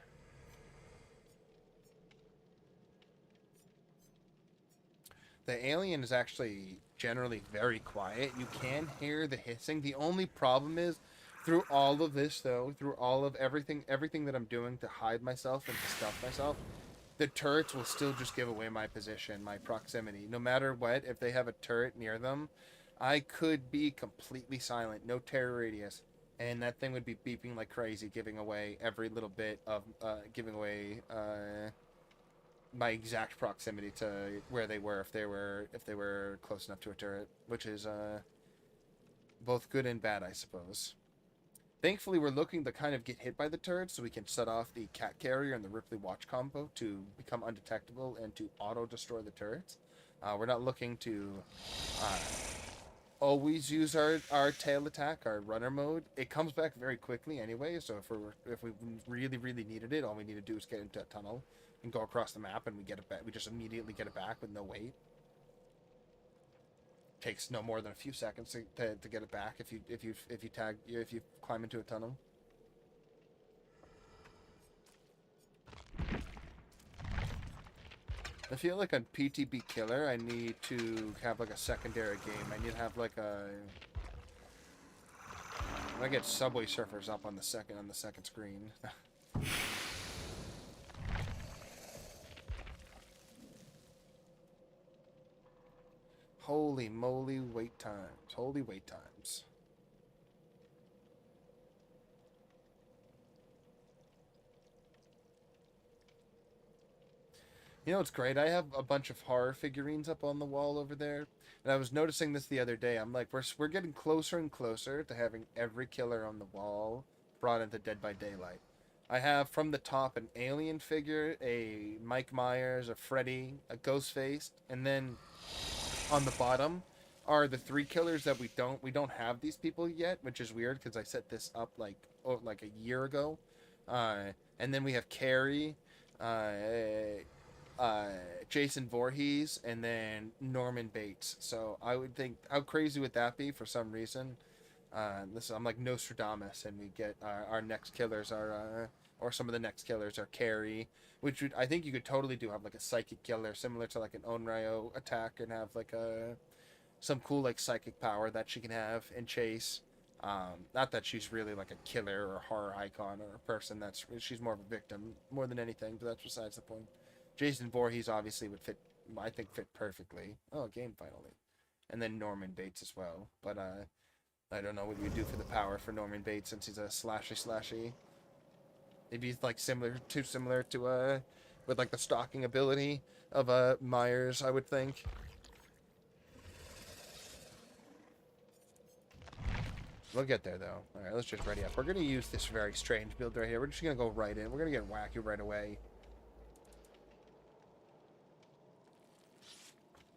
The alien is actually generally very quiet. You can hear the hissing. The only problem is, through all of this though, through all of everything that I'm doing to hide myself and to stealth myself, the turrets will still just give away my position, my proximity. No matter what, if they have a turret near them, I could be completely silent, no terror radius, and that thing would be beeping like crazy, giving away every little bit of, my exact proximity to where they were if they were close enough to a turret, which is both good and bad, I suppose. Thankfully, we're looking to kind of get hit by the turrets so we can set off the Cat Carrier and the Ripley Watch combo to become undetectable and to auto-destroy the turrets. We're not looking to always use our tail attack, our runner mode. It comes back very quickly anyway, so if we really, really needed it, all we need to do is get into a tunnel and go across the map and we get it back. We just immediately get it back with no wait. Takes no more than a few seconds to get it back if you climb into a tunnel. I feel like on PTB Killer, I need to have like a secondary game. I need to have like a. I get Subway Surfers up on the second screen. Holy moly, wait times. Holy wait times. You know, it's great. I have a bunch of horror figurines up on the wall over there. And I was noticing this the other day. I'm like, we're getting closer and closer to having every killer on the wall brought into Dead by Daylight. I have from the top an alien figure, a Mike Myers, a Freddy, a Ghostface, and then on the bottom are the three killers that we don't have these people yet, which is weird because I set this up like a year ago. And then we have Carrie, uh, uh, Jason Voorhees, and then Norman Bates. So I would think, how crazy would that be for some reason? Listen, I'm like Nostradamus, and we get our next killers are, or some of the next killers are Carrie, which I think you could totally do have like a psychic killer similar to like an Onryo attack, and have like a some cool like psychic power that she can have and chase. Not that she's really like a killer or a horror icon or a person. She's more of a victim more than anything, but that's besides the point. Jason Voorhees obviously would fit, I think, fit perfectly. Oh, game finally, and then Norman Bates as well. But I don't know what you would do for the power for Norman Bates since he's a slashy. Maybe like too similar to with like the stalking ability of Myers, I would think. We'll get there though. All right, let's just ready up. We're gonna use this very strange build right here. We're just gonna go right in. We're gonna get wacky right away.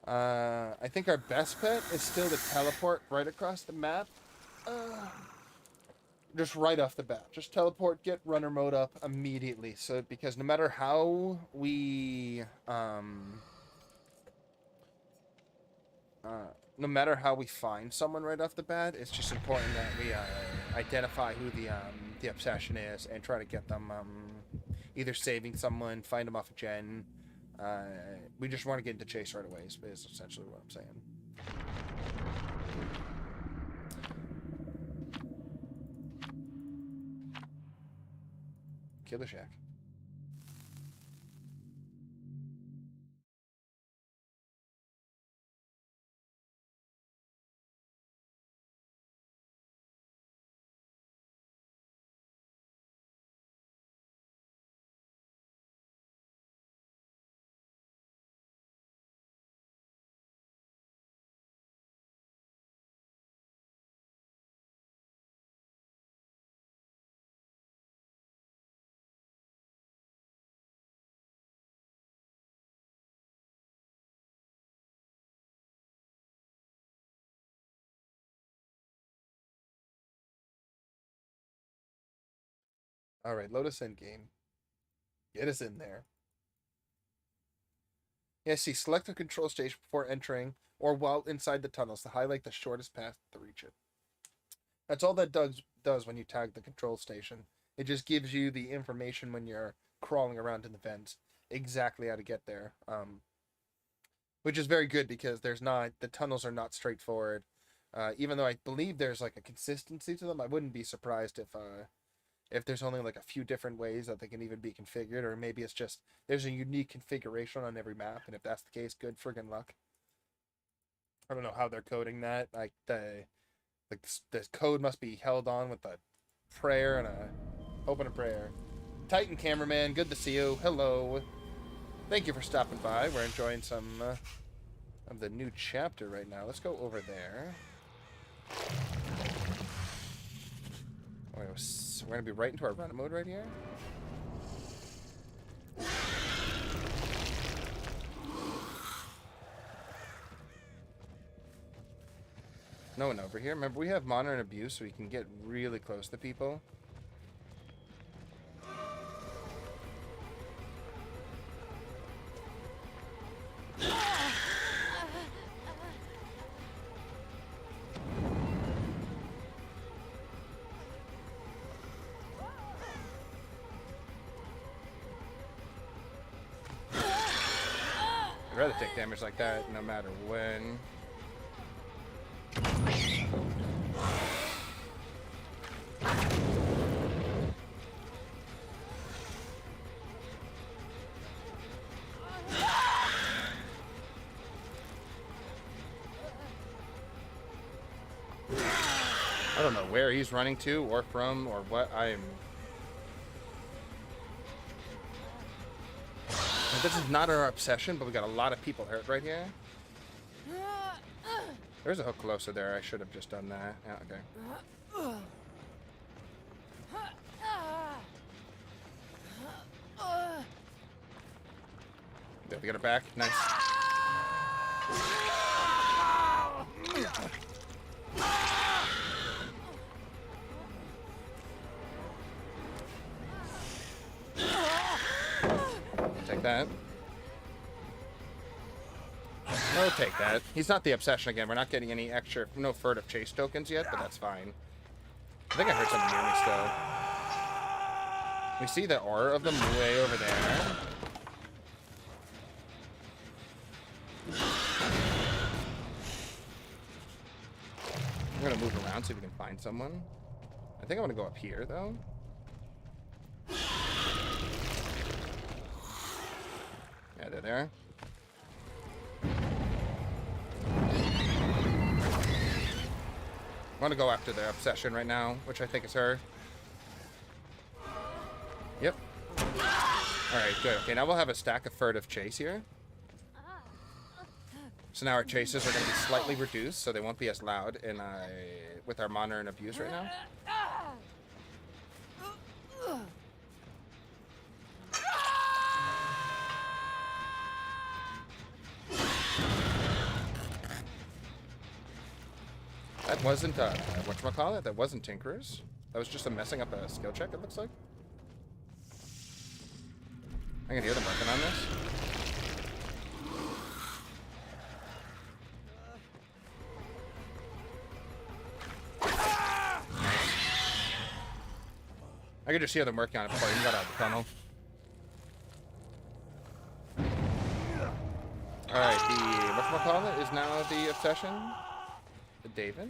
I think our best bet is still to teleport right across the map. Just right off the bat. Just teleport, get runner mode up immediately. So, because no matter how we, no matter how we find someone right off the bat, it's just important that we identify who the obsession is and try to get them either saving someone, find them off a gen. We just want to get into chase right away. Is essentially what I'm saying. Killer Shack. All right, load us in game. Get us in there. Yeah, see, select a control station before entering or while inside the tunnels to highlight the shortest path to reach it. That's all that does when you tag the control station. It just gives you the information when you're crawling around in the vents exactly how to get there. Which is very good because the tunnels are not straightforward. Even though I believe there's like a consistency to them, I wouldn't be surprised if there's only like a few different ways that they can even be configured, or maybe it's just there's a unique configuration on every map, and if that's the case, good friggin' luck. I don't know how they're coding that. Like the code must be held on with a prayer and a prayer. Titan cameraman, good to see you. Hello. Thank you for stopping by. We're enjoying some of the new chapter right now. Let's go over there. We're going to be right into our run mode right here. No one over here. Remember, we have monitor and abuse, so we can get really close to people. I'd rather take damage like that no matter when. I don't know where he's running to or from or what. This is not our obsession, but we got a lot of people hurt right here. There's a hook closer there. I should have just done that. Yeah, okay. we got her back. Nice. Take that. No, take that. He's not the obsession again. We're not getting any extra, no furtive chase tokens yet, but that's fine. I think I heard something near me still. We see the aura of them way over there. I'm gonna move around, see if we can find someone. I think I want to go up here, though. Yeah, they're there. I want to go after the obsession right now, which I think is her. Yep. Alright, good. Okay, now we'll have a stack of furtive chase here. So now our chases are going to be slightly reduced, so they won't be as loud in, with our monitor and abuse right now. That wasn't, whatchamacallit? That wasn't Tinkerers. That was just a messing up a skill check, it looks like. I can hear them working on this. I could just hear them working on it before you got out of the tunnel. Alright, the whatchamacallit is now the obsession. The David.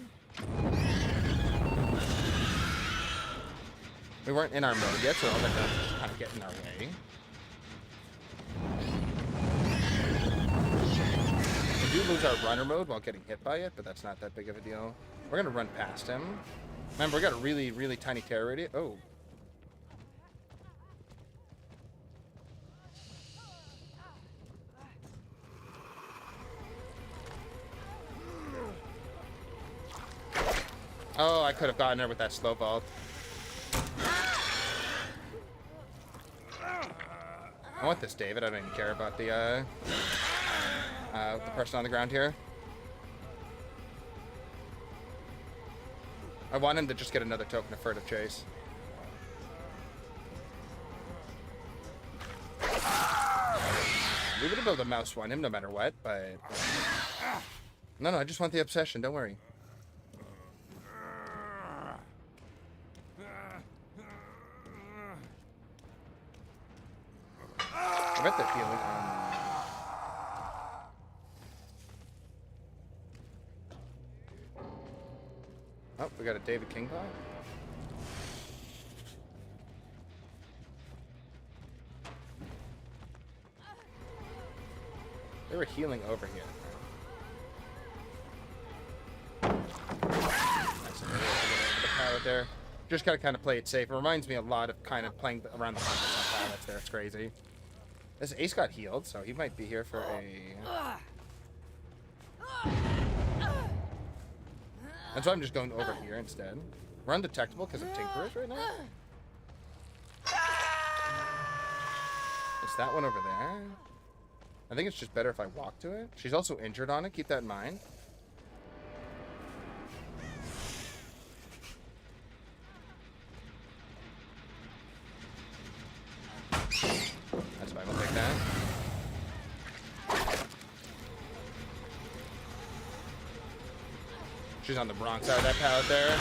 We weren't in our mode yet, so all that does is kind of get in our way. We do lose our runner mode while getting hit by it, but that's not that big of a deal. We're gonna run past him. Remember, we got a really, really tiny terror radius. Oh. Oh, I could have gotten her with that slow vault. I want this, David. I don't even care about the person on the ground here. I want him to just get another token of furtive chase. We would have been able to mouse one him no matter what, but... No, I just want the obsession. Don't worry. I bet they're healing. Oh, we got a David King bot. They were healing over here. Nice. The pallet there. Just gotta kind of play it safe. It reminds me a lot of kind of playing around the hunters on pallets there. It's crazy. This Ace got healed, so he might be here for a... That's why I'm just going over here instead. We're undetectable because of Tinkerers right now. Is that one over there? I think it's just better if I walk to it. She's also injured on it. Keep that in mind. That's fine. We'll take that. She's on the wrong side of that pallet there.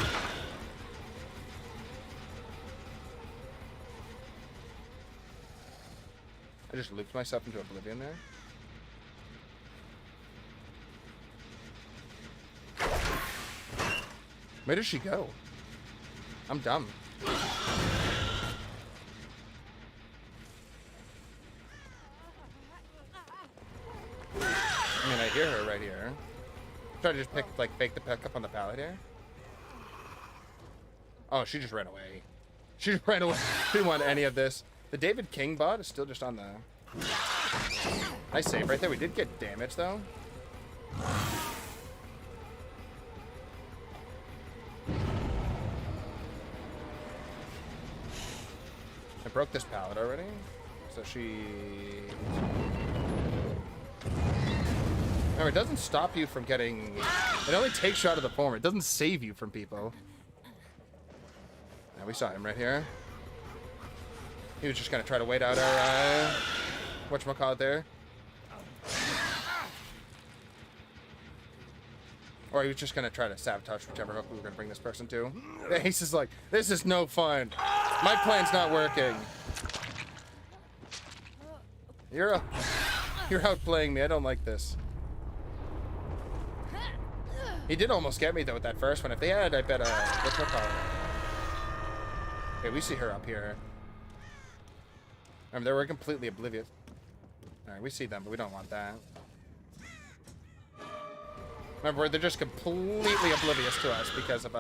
I just looped myself into oblivion there. Where did she go? I'm dumb. I mean, I hear her right here. Try to just fake the pick up on the pallet here. Oh, she just ran away. She just ran away. She didn't want any of this. The David King bot is still just on the... Nice save right there. We did get damage, though. I broke this pallet already. So she... Remember, it doesn't stop you from getting... It only takes you out of the form. It doesn't save you from people. Now, we saw him right here. He was just going to try to wait out our... whatchamacallit there. Or he was just going to try to sabotage whichever hook we were going to bring this person to. The Ace is like, this is no fun. My plan's not working. You're outplaying me. I don't like this. He did almost get me, though, with that first one. If they had, I bet, whatchamacallit. Okay, we see her up here. Remember, they were completely oblivious. Alright, we see them, but we don't want that. Remember, they're just completely oblivious to us because of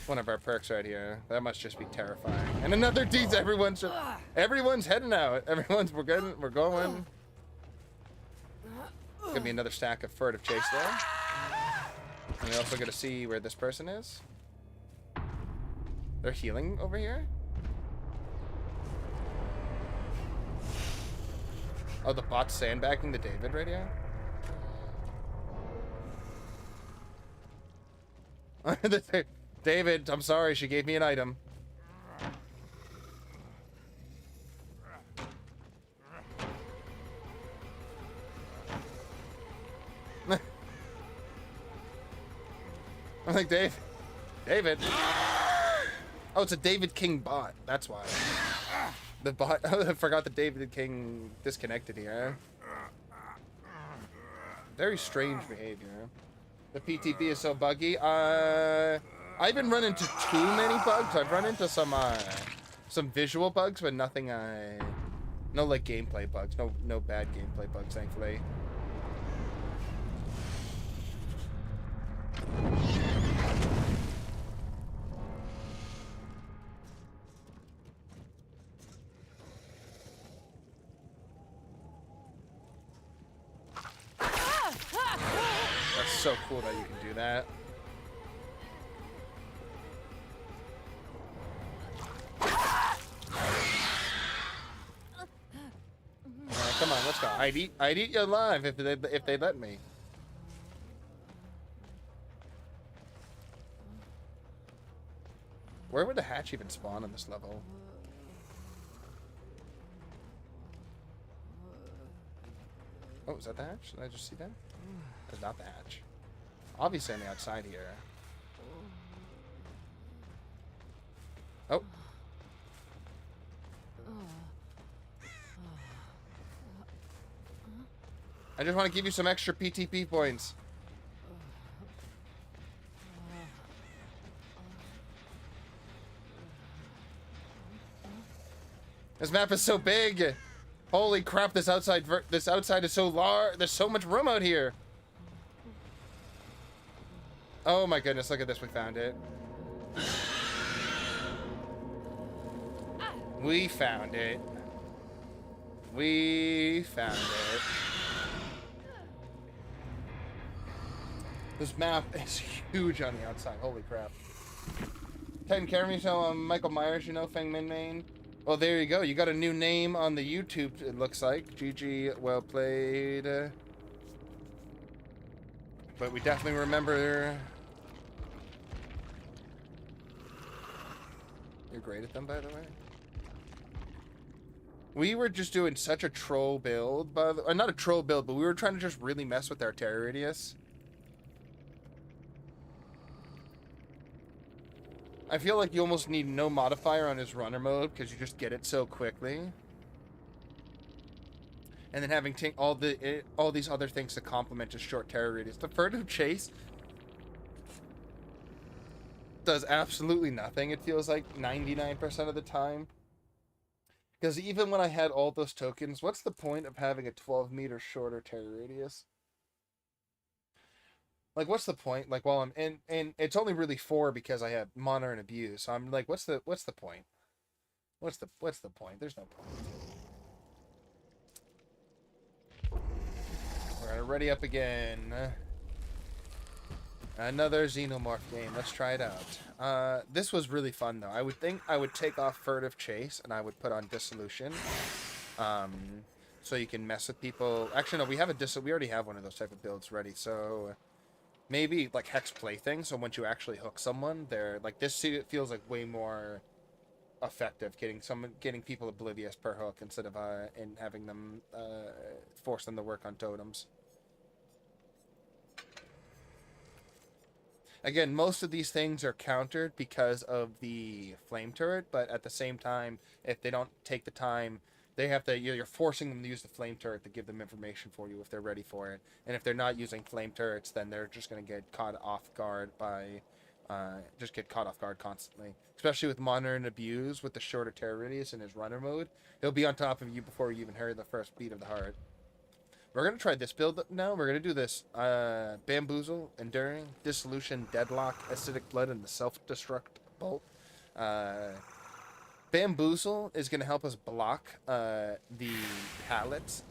one of our perks right here. That must just be terrifying. And another D's. Everyone's heading out. We're going. Gonna be another stack of furtive chase there. And we also get to see where this person is. They're healing over here. Oh, the bot's sandbagging the David radio. David, I'm sorry, she gave me an item. I'm like, David. Oh, it's a David King bot. That's why. The bot. I forgot that David King disconnected here. Very strange behavior. The PTB is so buggy. I haven't run into too many bugs. I've run into some visual bugs, but nothing. No like gameplay bugs. No bad gameplay bugs, thankfully. So cool that you can do that. Come on, let's go. I'd eat you alive if they let me. Where would the hatch even spawn on this level? Oh, is that the hatch? Did I just see that? That's not the hatch. Obviously on the outside here. Oh. I just want to give you some extra PTP points. This map is so big. Holy crap, this outside is so large. There's so much room out here. Oh my goodness, look at this, we found it. We found it. We found it. This map is huge on the outside, holy crap. Titan Carry so Michael Myers, you know, Feng Min Main. Well, there you go, you got a new name on the YouTube, it looks like. GG, well played. But we definitely remember... You're great at them, by the way. We were just doing such a troll build, not a troll build, but we were trying to just really mess with our terror radius. I feel like you almost need no modifier on his runner mode because you just get it so quickly. And then having all these other things to complement his short terror radius. The furtive chase does absolutely nothing, it feels like 99% of the time. Because even when I had all those tokens, what's the point of having a 12-meter shorter terror radius? Like, what's the point? Like, while I'm and it's only really 4 because I have Monitor and Abuse. So I'm like, what's the point? What's the point? There's no point. We're gonna ready up again. Another Xenomorph game. Let's try it out. This was really fun, though. I would think I would take off Furtive Chase, and I would put on Dissolution. so you can mess with people. Actually, no, we already have one of those type of builds ready. So maybe like hex plaything. So once you actually hook someone, they're like this. Feels like way more effective getting people oblivious per hook instead of and having them force them to work on totems. Again, most of these things are countered because of the flame turret, but at the same time, if they don't take the time, they have to. You're forcing them to use the flame turret to give them information for you if they're ready for it. And if they're not using flame turrets, then they're just going to get caught off guard by, just get caught off guard constantly. Especially with Monitor and Abuse, with the shorter terror radius in his runner mode, he'll be on top of you before you even hear the first beat of the heart. We're going to try this build now. We're going to do this Bamboozle, Enduring, Dissolution, Deadlock, Acidic Blood, and the Self-Destruct Bolt. Bamboozle is going to help us block the pallets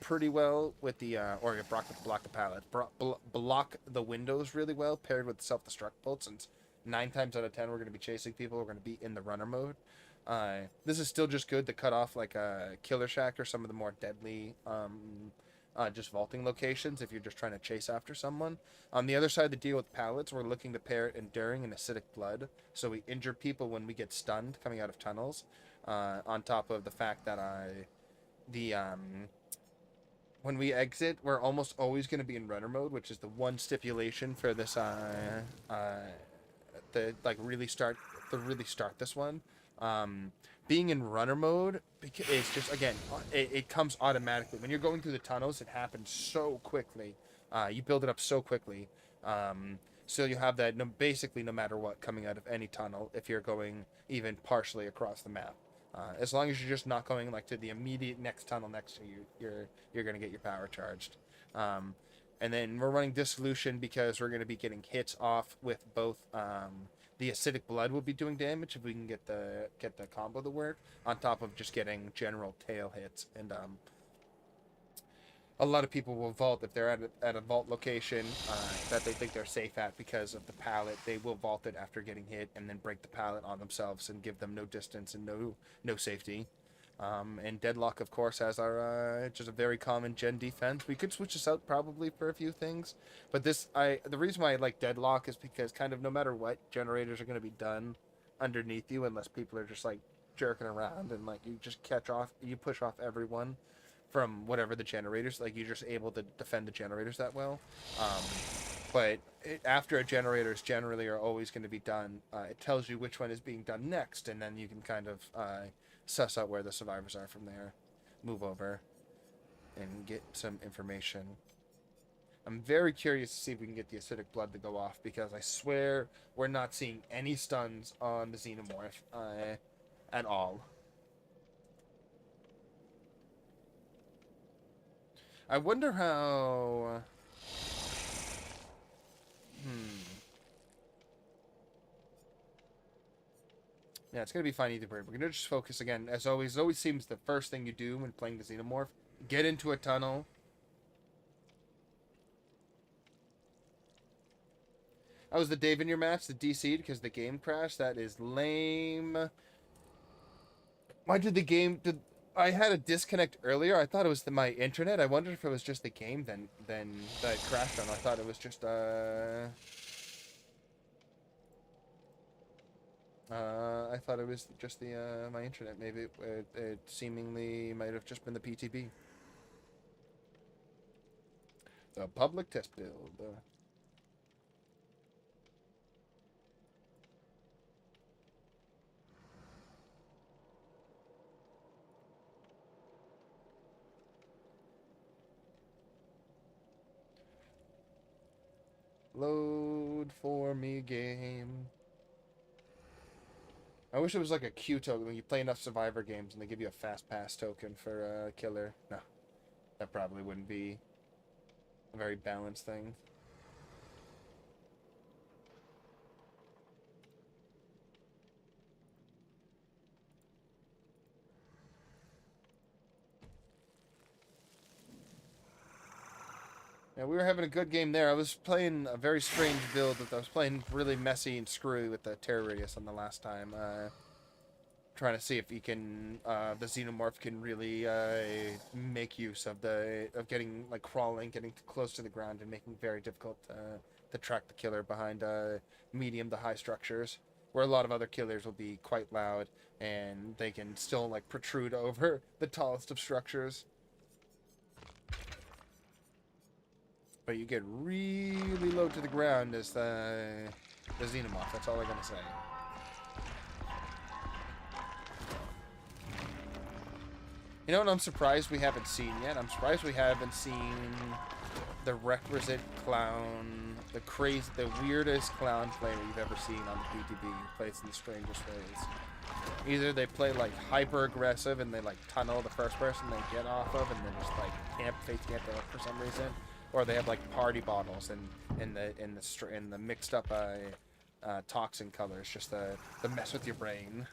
pretty well with the, or block the pallets, block the windows really well paired with Self-Destruct Bolt, since 9 times out of 10 we're going to be chasing people. We're going to be in the runner mode. This is still just good to cut off like a Killer Shack or some of the more deadly just vaulting locations if you're just trying to chase after someone. On the other side of the deal with pallets, we're looking to pair Enduring and Acidic Blood, so we injure people when we get stunned coming out of tunnels, on top of the fact that when we exit, we're almost always going to be in runner mode, which is the one stipulation for this really start this one. Being in runner mode is just, again, it comes automatically. When you're going through the tunnels, it happens so quickly. You build it up so quickly. So you have that basically no matter what coming out of any tunnel if you're going even partially across the map. As long as you're just not going like to the immediate next tunnel next to you, you're going to get your power charged. And then we're running Dissolution because we're going to be getting hits off with both the Acidic Blood will be doing damage if we can get the combo to work, on top of just getting general tail hits. And a lot of people will vault if they're at a vault location that they think they're safe at because of the pallet. They will vault it after getting hit and then break the pallet on themselves and give them no distance and no safety. And Deadlock, of course, has our just a very common gen defense. We could switch this out probably for a few things, but the reason why I like Deadlock is because kind of no matter what, generators are going to be done underneath you unless people are just like jerking around and like you push off everyone from whatever the generators, like you're just able to defend the generators that well. But after a generators generally are always going to be done, it tells you which one is being done next, and then you can kind of suss out where the survivors are from there, move over, and get some information. I'm very curious to see if we can get the Acidic Blood to go off, because I swear we're not seeing any stuns on the Xenomorph at all. I wonder how... Yeah, it's going to be fine either way. We're going to just focus again. As always, it always seems the first thing you do when playing the Xenomorph. Get into a tunnel. How was the Dave in your match? The DC'd because the game crashed? That is lame. Why did the game... I had a disconnect earlier. I thought it was my internet. I wondered if it was just the game then that it crashed on. I thought it was just I thought it was just the my internet. Maybe it seemingly might have just been the PTB. The public test build. Load for me, game. I wish it was like a Q token when you play enough Survivor games and they give you a fast pass token for killer. No, that probably wouldn't be a very balanced thing. Yeah, we were having a good game there. I was playing a very strange build. I was playing really messy and screwy with the terror radius on the last time. trying to see if he can, the Xenomorph can really make use of getting like crawling, getting close to the ground, and making it very difficult to track the killer behind medium to high structures, where a lot of other killers will be quite loud and they can still like protrude over the tallest of structures. But you get really low to the ground as the Xenomorph. That's all I'm gonna say. You know what I'm surprised we haven't seen yet? I'm surprised we haven't seen the requisite clown, the weirdest clown player you've ever seen on the PTB, who plays in the strangest ways. Either they play like hyper aggressive and they like tunnel the first person they get off of and then just like face camp for some reason, or they have like party bottles and the mixed up toxin colors just to mess with your brain.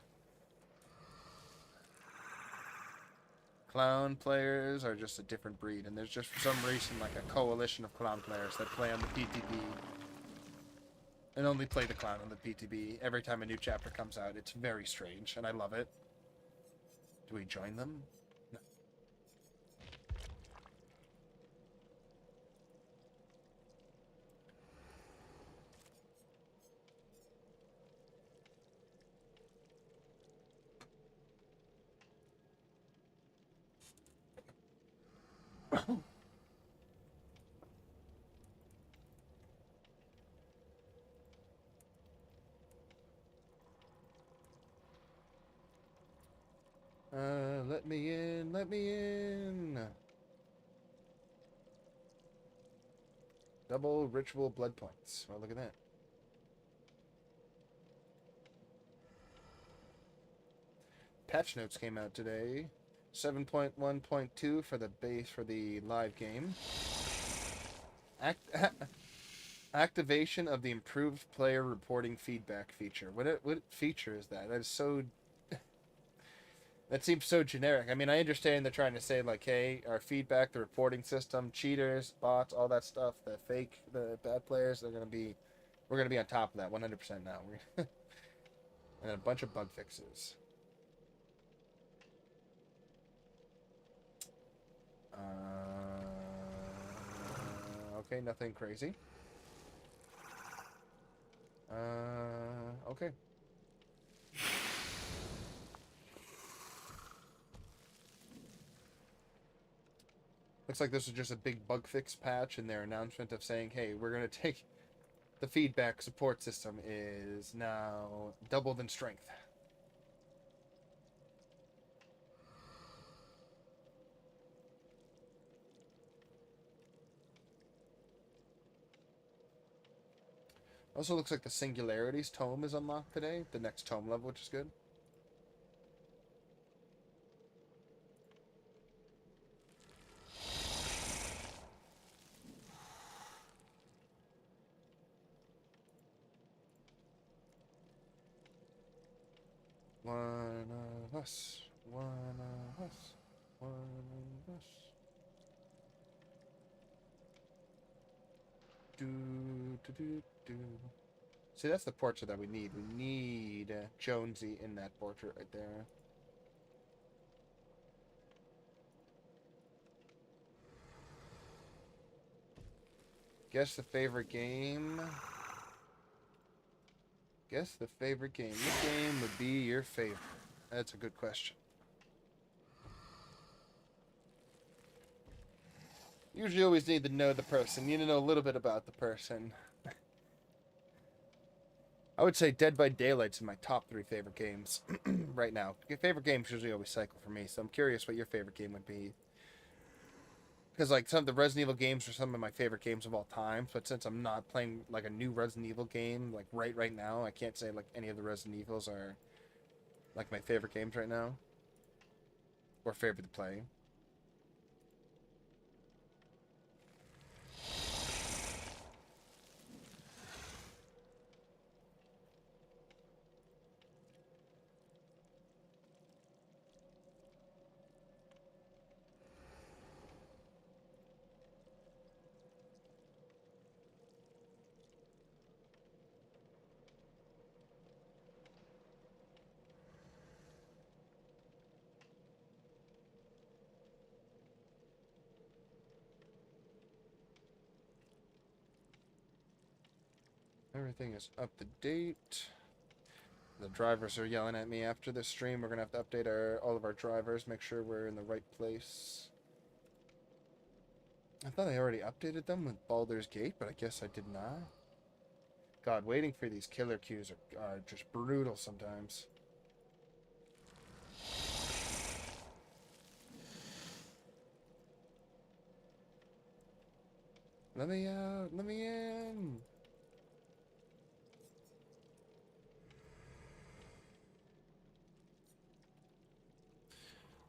Clown players are just a different breed, and there's just for some reason like a coalition of clown players that play on the PTB and only play the clown on the PTB every time a new chapter comes out. It's very strange, and I love it. Do we join them? Let me in, let me in. Double ritual blood points. Oh, look at that. Patch notes came out today. 7.1.2 for the base for the live game. Activation of the improved player reporting feedback feature. What feature is that? That is so... That seems so generic. I mean, I understand they're trying to say, like, hey, our feedback, the reporting system, cheaters, bots, all that stuff, the bad players, we're going to be on top of that 100% now. And a bunch of bug fixes. Okay, nothing crazy. Okay. Looks like this was just a big bug fix patch in their announcement of saying, hey, we're going to take the feedback support system is now doubled in strength. Also looks like the Singularities tome is unlocked today, the next tome level, which is good. One of us, one of us, one of us. Do, do, do, do. See, that's the portrait that we need. We need Jonesy in that portrait right there. Guess the favorite game. Guess the favorite game. What game would be your favorite? That's a good question. Usually always need to know the person. You need to know a little bit about the person. I would say Dead by Daylight's in my top 3 favorite games right now. Your favorite games usually always cycle for me, so I'm curious what your favorite game would be. Because like some of the Resident Evil games are some of my favorite games of all time, but since I'm not playing like a new Resident Evil game like right now, I can't say like any of the Resident Evils are like my favorite games right now or favorite to play. Everything is up to date. The drivers are yelling at me after this stream. We're gonna have to update all of our drivers, make sure we're in the right place. I thought I already updated them with Baldur's Gate, but I guess I did not. God, waiting for these killer queues are just brutal sometimes. Let me out. Let me in.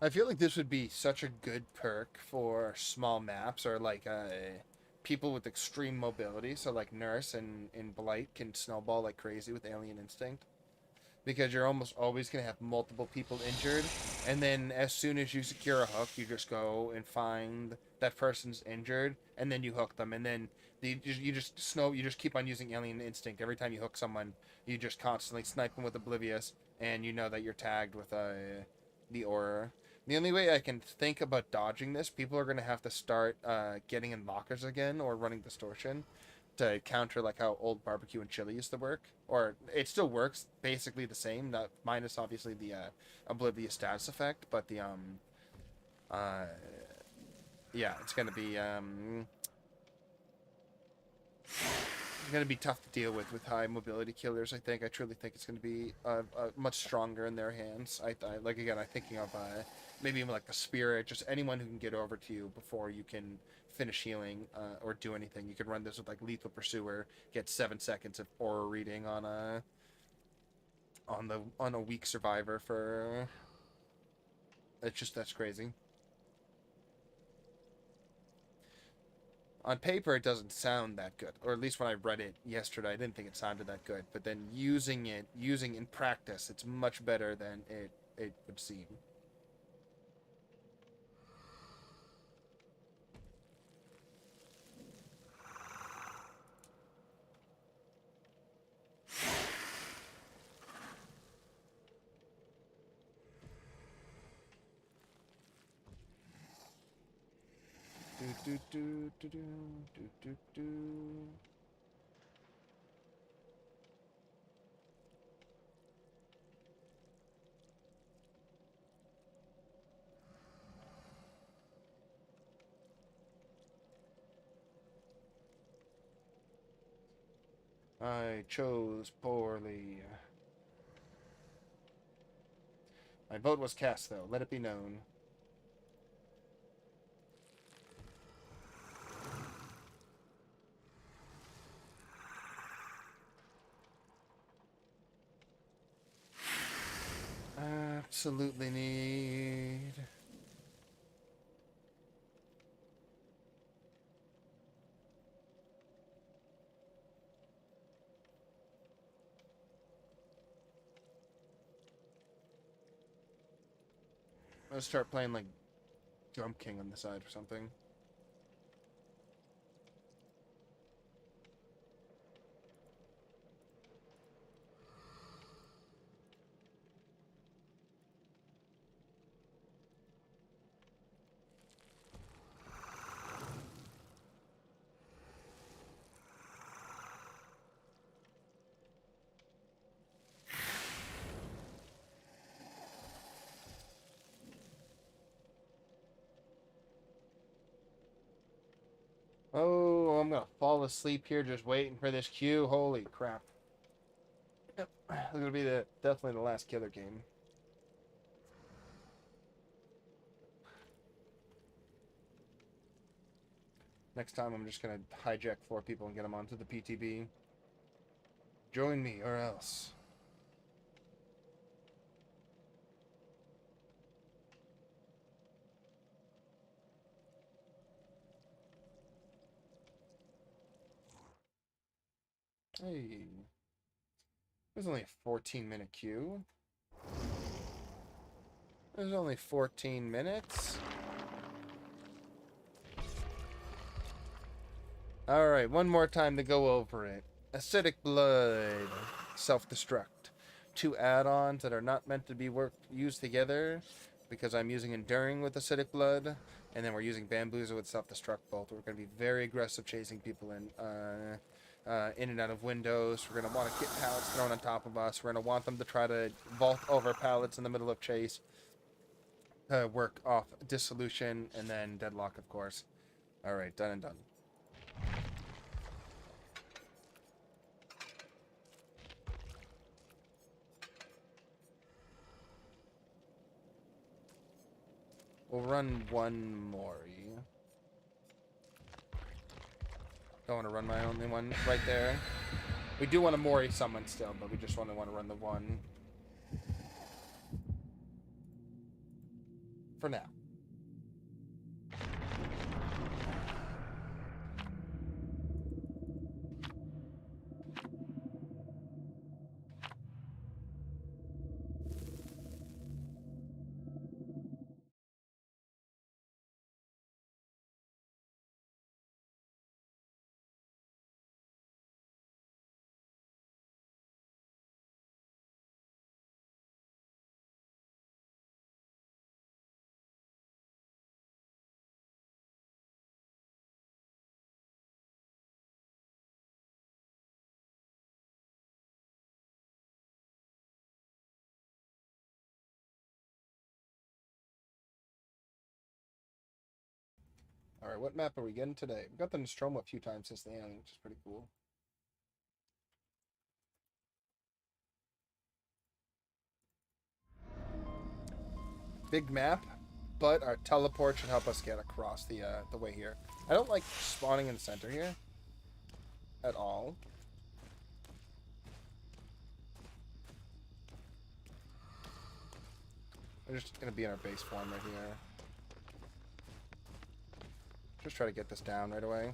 I feel like this would be such a good perk for small maps or like people with extreme mobility. So like Nurse and Blight can snowball like crazy with Alien Instinct. Because you're almost always going to have multiple people injured. And then as soon as you secure a hook, you just go and find that person's injured. And then you hook them. And then you just keep on using Alien Instinct. Every time you hook someone, you just constantly snipe them with Oblivious. And you know that you're tagged with the Aura. The only way I can think about dodging this, people are going to have to start getting in lockers again or running Distortion to counter like how old barbecue and chili used to work. Or it still works basically the same, not minus obviously the Oblivious status effect, but the uh yeah, it's gonna be tough to deal with high mobility killers. I truly think it's gonna be much stronger in their hands. Like again, I'm thinking of maybe even like a spirit, just anyone who can get over to you before you can finish healing or do anything. You could run this with like Lethal Pursuer, get 7 seconds of aura reading on a weak survivor for. That's crazy. On paper, it doesn't sound that good, or at least when I read it yesterday, I didn't think it sounded that good. But then using in practice, it's much better than it would seem. Do do do do do do do. I chose poorly. My vote was cast, though. Let it be known. Absolutely need. Let's start playing like Jump King on the side or something. Oh, I'm gonna fall asleep here just waiting for this queue. Holy crap. Yep. It's gonna be definitely the last killer game. Next time I'm just gonna hijack 4 people and get them onto the PTB. Join me or else. Hey. There's only a 14-minute queue. There's only 14 minutes. Alright, one more time to go over it. Acidic Blood. Self-destruct. 2 add-ons that are not meant to be used together because I'm using Enduring with Acidic Blood, and then we're using Bamboozle with Self-destruct both. We're going to be very aggressive chasing people in. in and out of windows. We're going to want to get pallets thrown on top of us. We're going to want them to try to vault over pallets in the middle of chase. Work off dissolution, and then deadlock, of course. Alright, done and done. We'll run one more. Don't want to run my only one right there. We do want a Mori summon still, but we just only want to run the one. For now. Alright, what map are we getting today? We got the Nostromo a few times since the alien, which is pretty cool. Big map, but our teleport should help us get across the way here. I don't like spawning in the center here at all. We're just gonna be in our base form right here. Just try to get this down right away.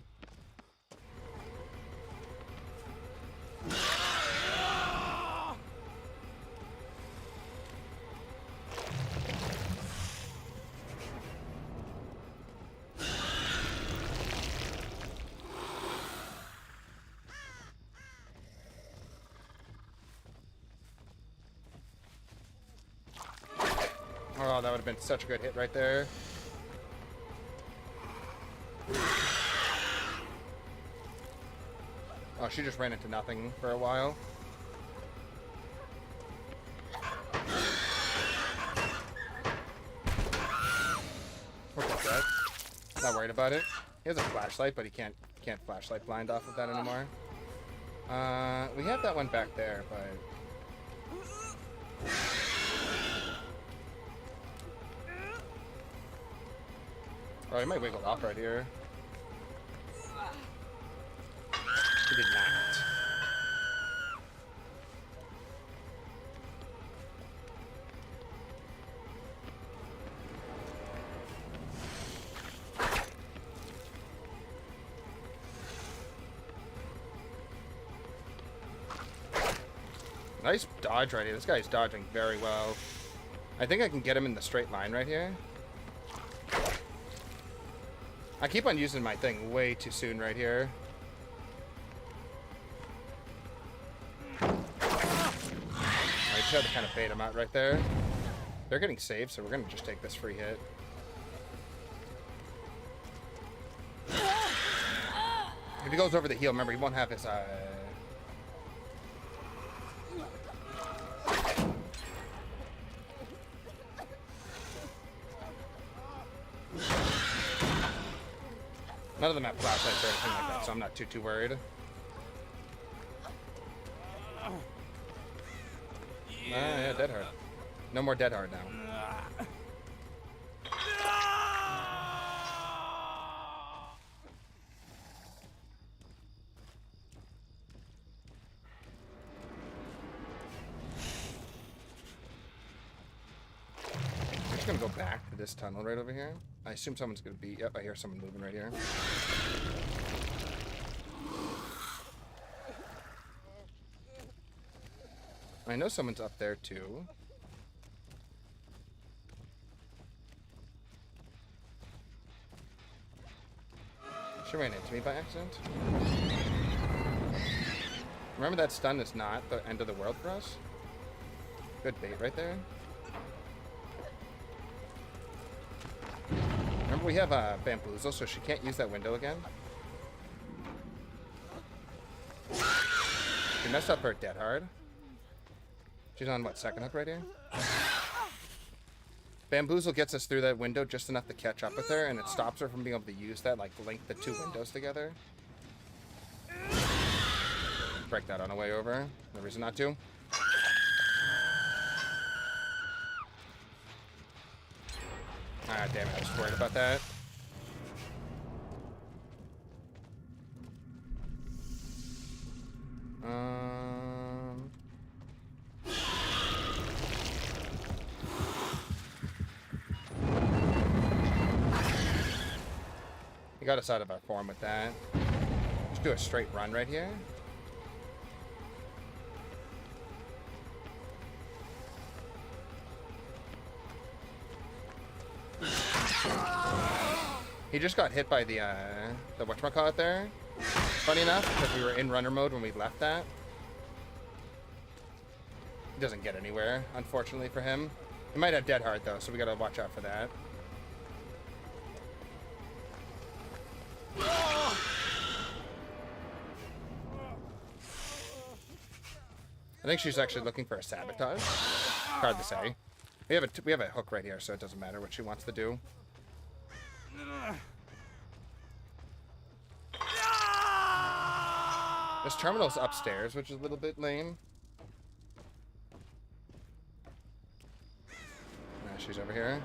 Oh, that would have been such a good hit right there. Oh, she just ran into nothing for a while. We're good. Not worried about it. He has a flashlight, but he can't flashlight blind off of that anymore. We have that one back there, but oh, he might wiggle off right here. He did not. Nice dodge right here. This guy's dodging very well. I think I can get him in the straight line right here. I keep on using my thing way too soon right here. I just had to kind of bait him out right there. They're getting saved, so we're going to just take this free hit. If he goes over the heel, remember, he won't have his... None of them have flashlights or anything like that, so I'm not too worried. Yeah, dead hard. No more dead hard now. I'm just gonna go back to this tunnel right over here. I assume someone's gonna be... Yep, I hear someone moving right here. I know someone's up there too. She ran into me by accident. Remember that stun is not the end of the world for us? Good bait right there. Remember we have a bamboozle, so she can't use that window again. She messed up her dead hard. She's on, what, second hook right here? Bamboozle gets us through that window just enough to catch up with her, and it stops her from being able to use that, like, link the two windows together. Break that on the way over. No reason not to. Ah, damn it, I was worried about that. He got us out of our form with that. Just do a straight run right here. He just got hit by the whatchamacallit there. Funny enough, because we were in runner mode when we left that. He doesn't get anywhere, unfortunately for him. He might have dead hard though, so we gotta watch out for that. I think she's actually looking for a sabotage. Hard to say. We have a hook right here, so it doesn't matter what she wants to do. This terminal's upstairs, which is a little bit lame. She's over here.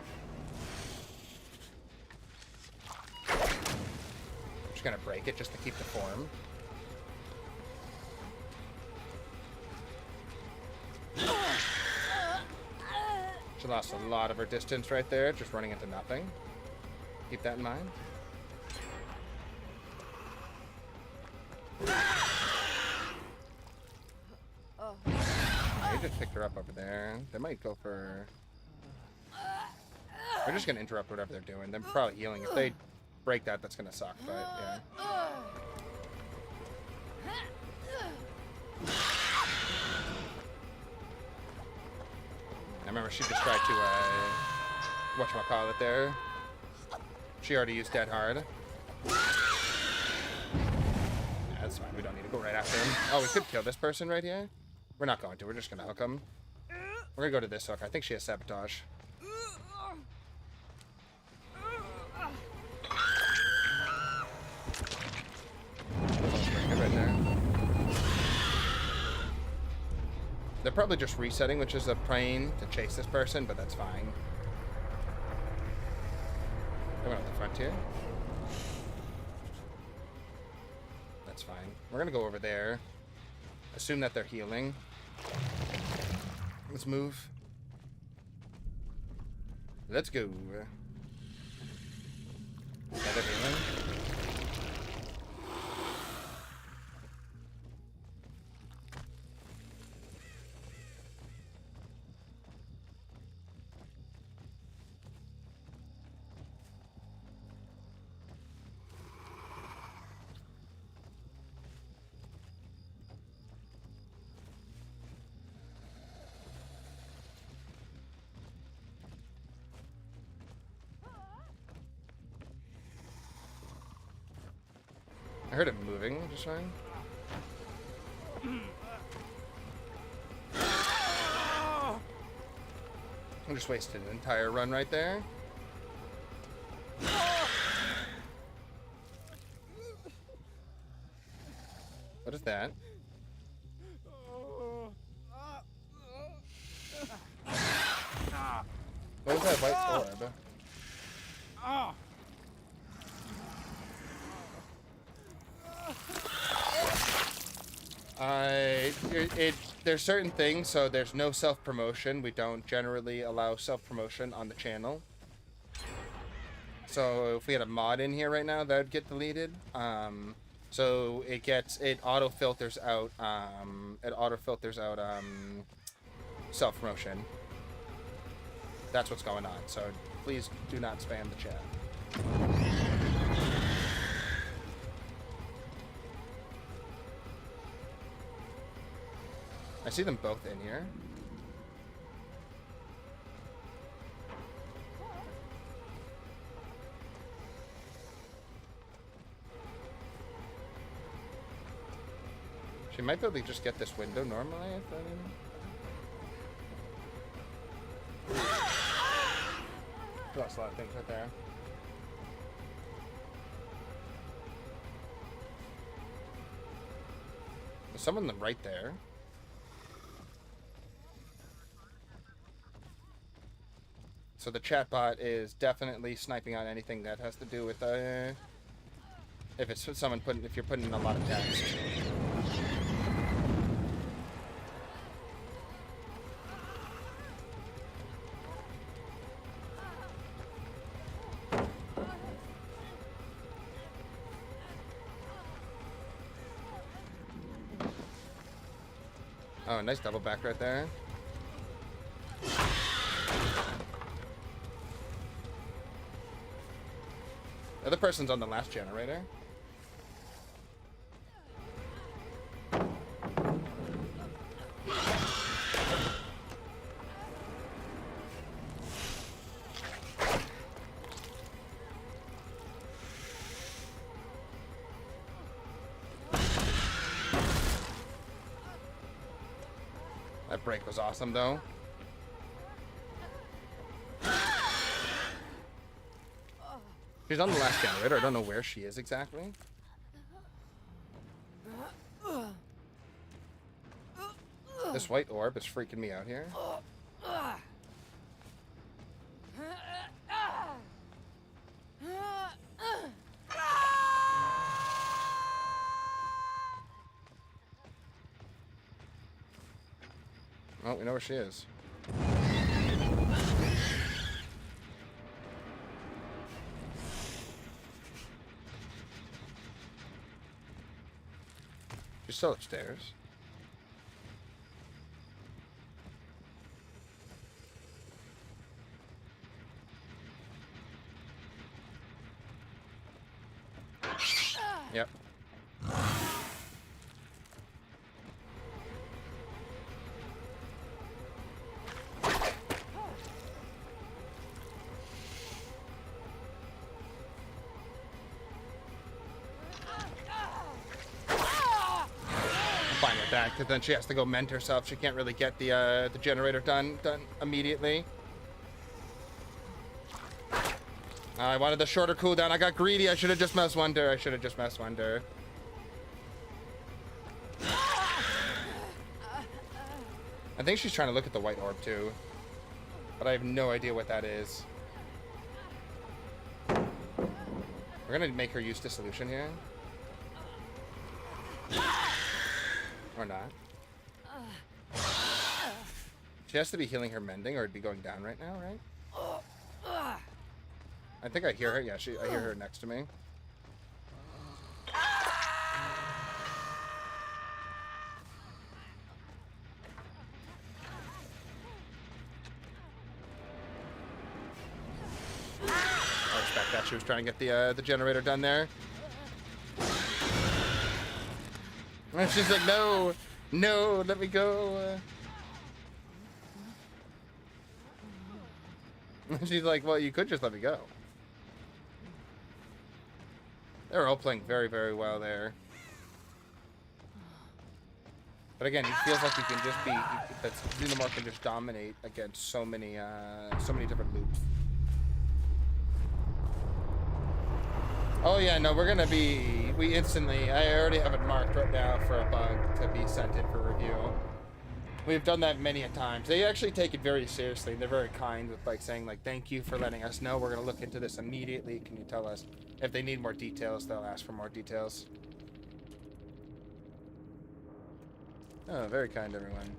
Just gonna break it just to keep the form. She lost a lot of her distance right there, just running into nothing. Keep that in mind. They just picked her up over there. They might go for... We're just going to interrupt whatever they're doing. They're probably healing. If they break that, that's going to suck, but yeah. I remember she just tried to, whatchamacallit there. She already used dead hard. Yeah, that's fine. We don't need to go right after him. Oh, we could kill this person right here. We're not going to. We're just going to hook him. We're going to go to this hook. I think she has sabotage. Right there. They're probably just resetting, which is a plane to chase this person, but that's fine. I went out the front here. That's fine. We're gonna go over there. Assume that they're healing. Let's move. Let's go. Yeah, they're healing. I heard it moving, just fine. I just wasted an entire run right there. What is that? What is that white orb? There's certain things, so there's no self-promotion. We don't generally allow self-promotion on the channel. So if we had a mod in here right now, that would get deleted. So it auto filters out self-promotion. That's what's going on. So please do not spam the chat. I see them both in here. She might be able to just get this window normally, if I mean... Lost a lot of things right there. There's someone right there. So the chatbot is definitely sniping on anything that has to do with if it's someone if you're putting in a lot of text. Oh, nice double back right there. The other person's on the last generator. That break was awesome, though. She's on the last generator. I don't know where she is exactly. This white orb is freaking me out here. Oh, we know where she is. She's still upstairs. Yep. That because then she has to go mend herself. She can't really get the generator done immediately. I wanted the shorter cooldown. I got greedy. I should have just messed Wonder. I should have just messed Wonder. I think she's trying to look at the white orb too, but I have no idea what that is. We're gonna make her use dissolution here. Or not. She has to be healing her mending or it'd be going down right now, right? I think I hear her. Yeah, I hear her next to me. I respect that. She was trying to get the generator done there. And she's like, no, no, let me go. She's like, well, you could just let me go. They're all playing very, very well there. But again, it feels like you can just be, that Xenomorph can just dominate against so many different loops. Oh yeah, no, we're gonna be, I already have it marked right now for a bug to be sent in for review. We've done that many a times. They actually take it very seriously. They're very kind with like saying like, thank you for letting us know. We're gonna look into this immediately. Can you tell us if they need more details? They'll ask for more details. Oh, very kind, everyone.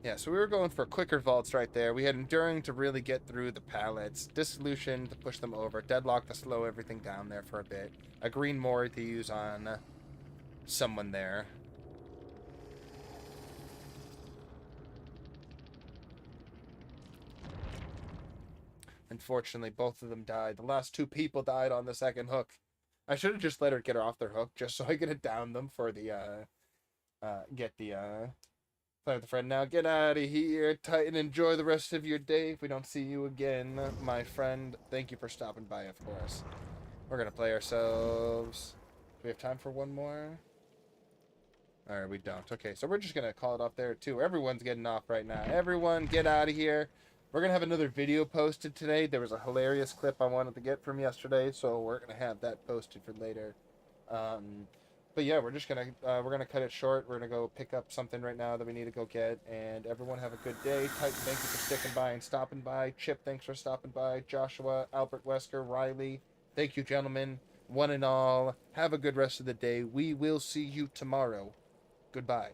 Yeah, so we were going for quicker vaults right there. We had Enduring to really get through the pallets, Dissolution to push them over, Deadlock to slow everything down there for a bit, a Green Mori to use on someone there. Unfortunately, both of them died. The last two people died on the second hook. I should have just let her get her off their hook just so I could have downed them for the, get the Play with a friend now. Get out of here, Titan. Enjoy the rest of your day. If we don't see you again, my friend, thank you for stopping by, of course. We're gonna play ourselves. Do we have time for one more? Alright, we don't. Okay, so we're just gonna call it off there, too. Everyone's getting off right now. Everyone, get out of here. We're gonna have another video posted today. There was a hilarious clip I wanted to get from yesterday, so we're gonna have that posted for later. But yeah, we're gonna cut it short. We're gonna go pick up something right now that we need to go get, and everyone have a good day. Titan, thank you for sticking by and stopping by. Chip, thanks for stopping by. Joshua, Albert Wesker, Riley, thank you, gentlemen, one and all. Have a good rest of the day. We will see you tomorrow. Goodbye.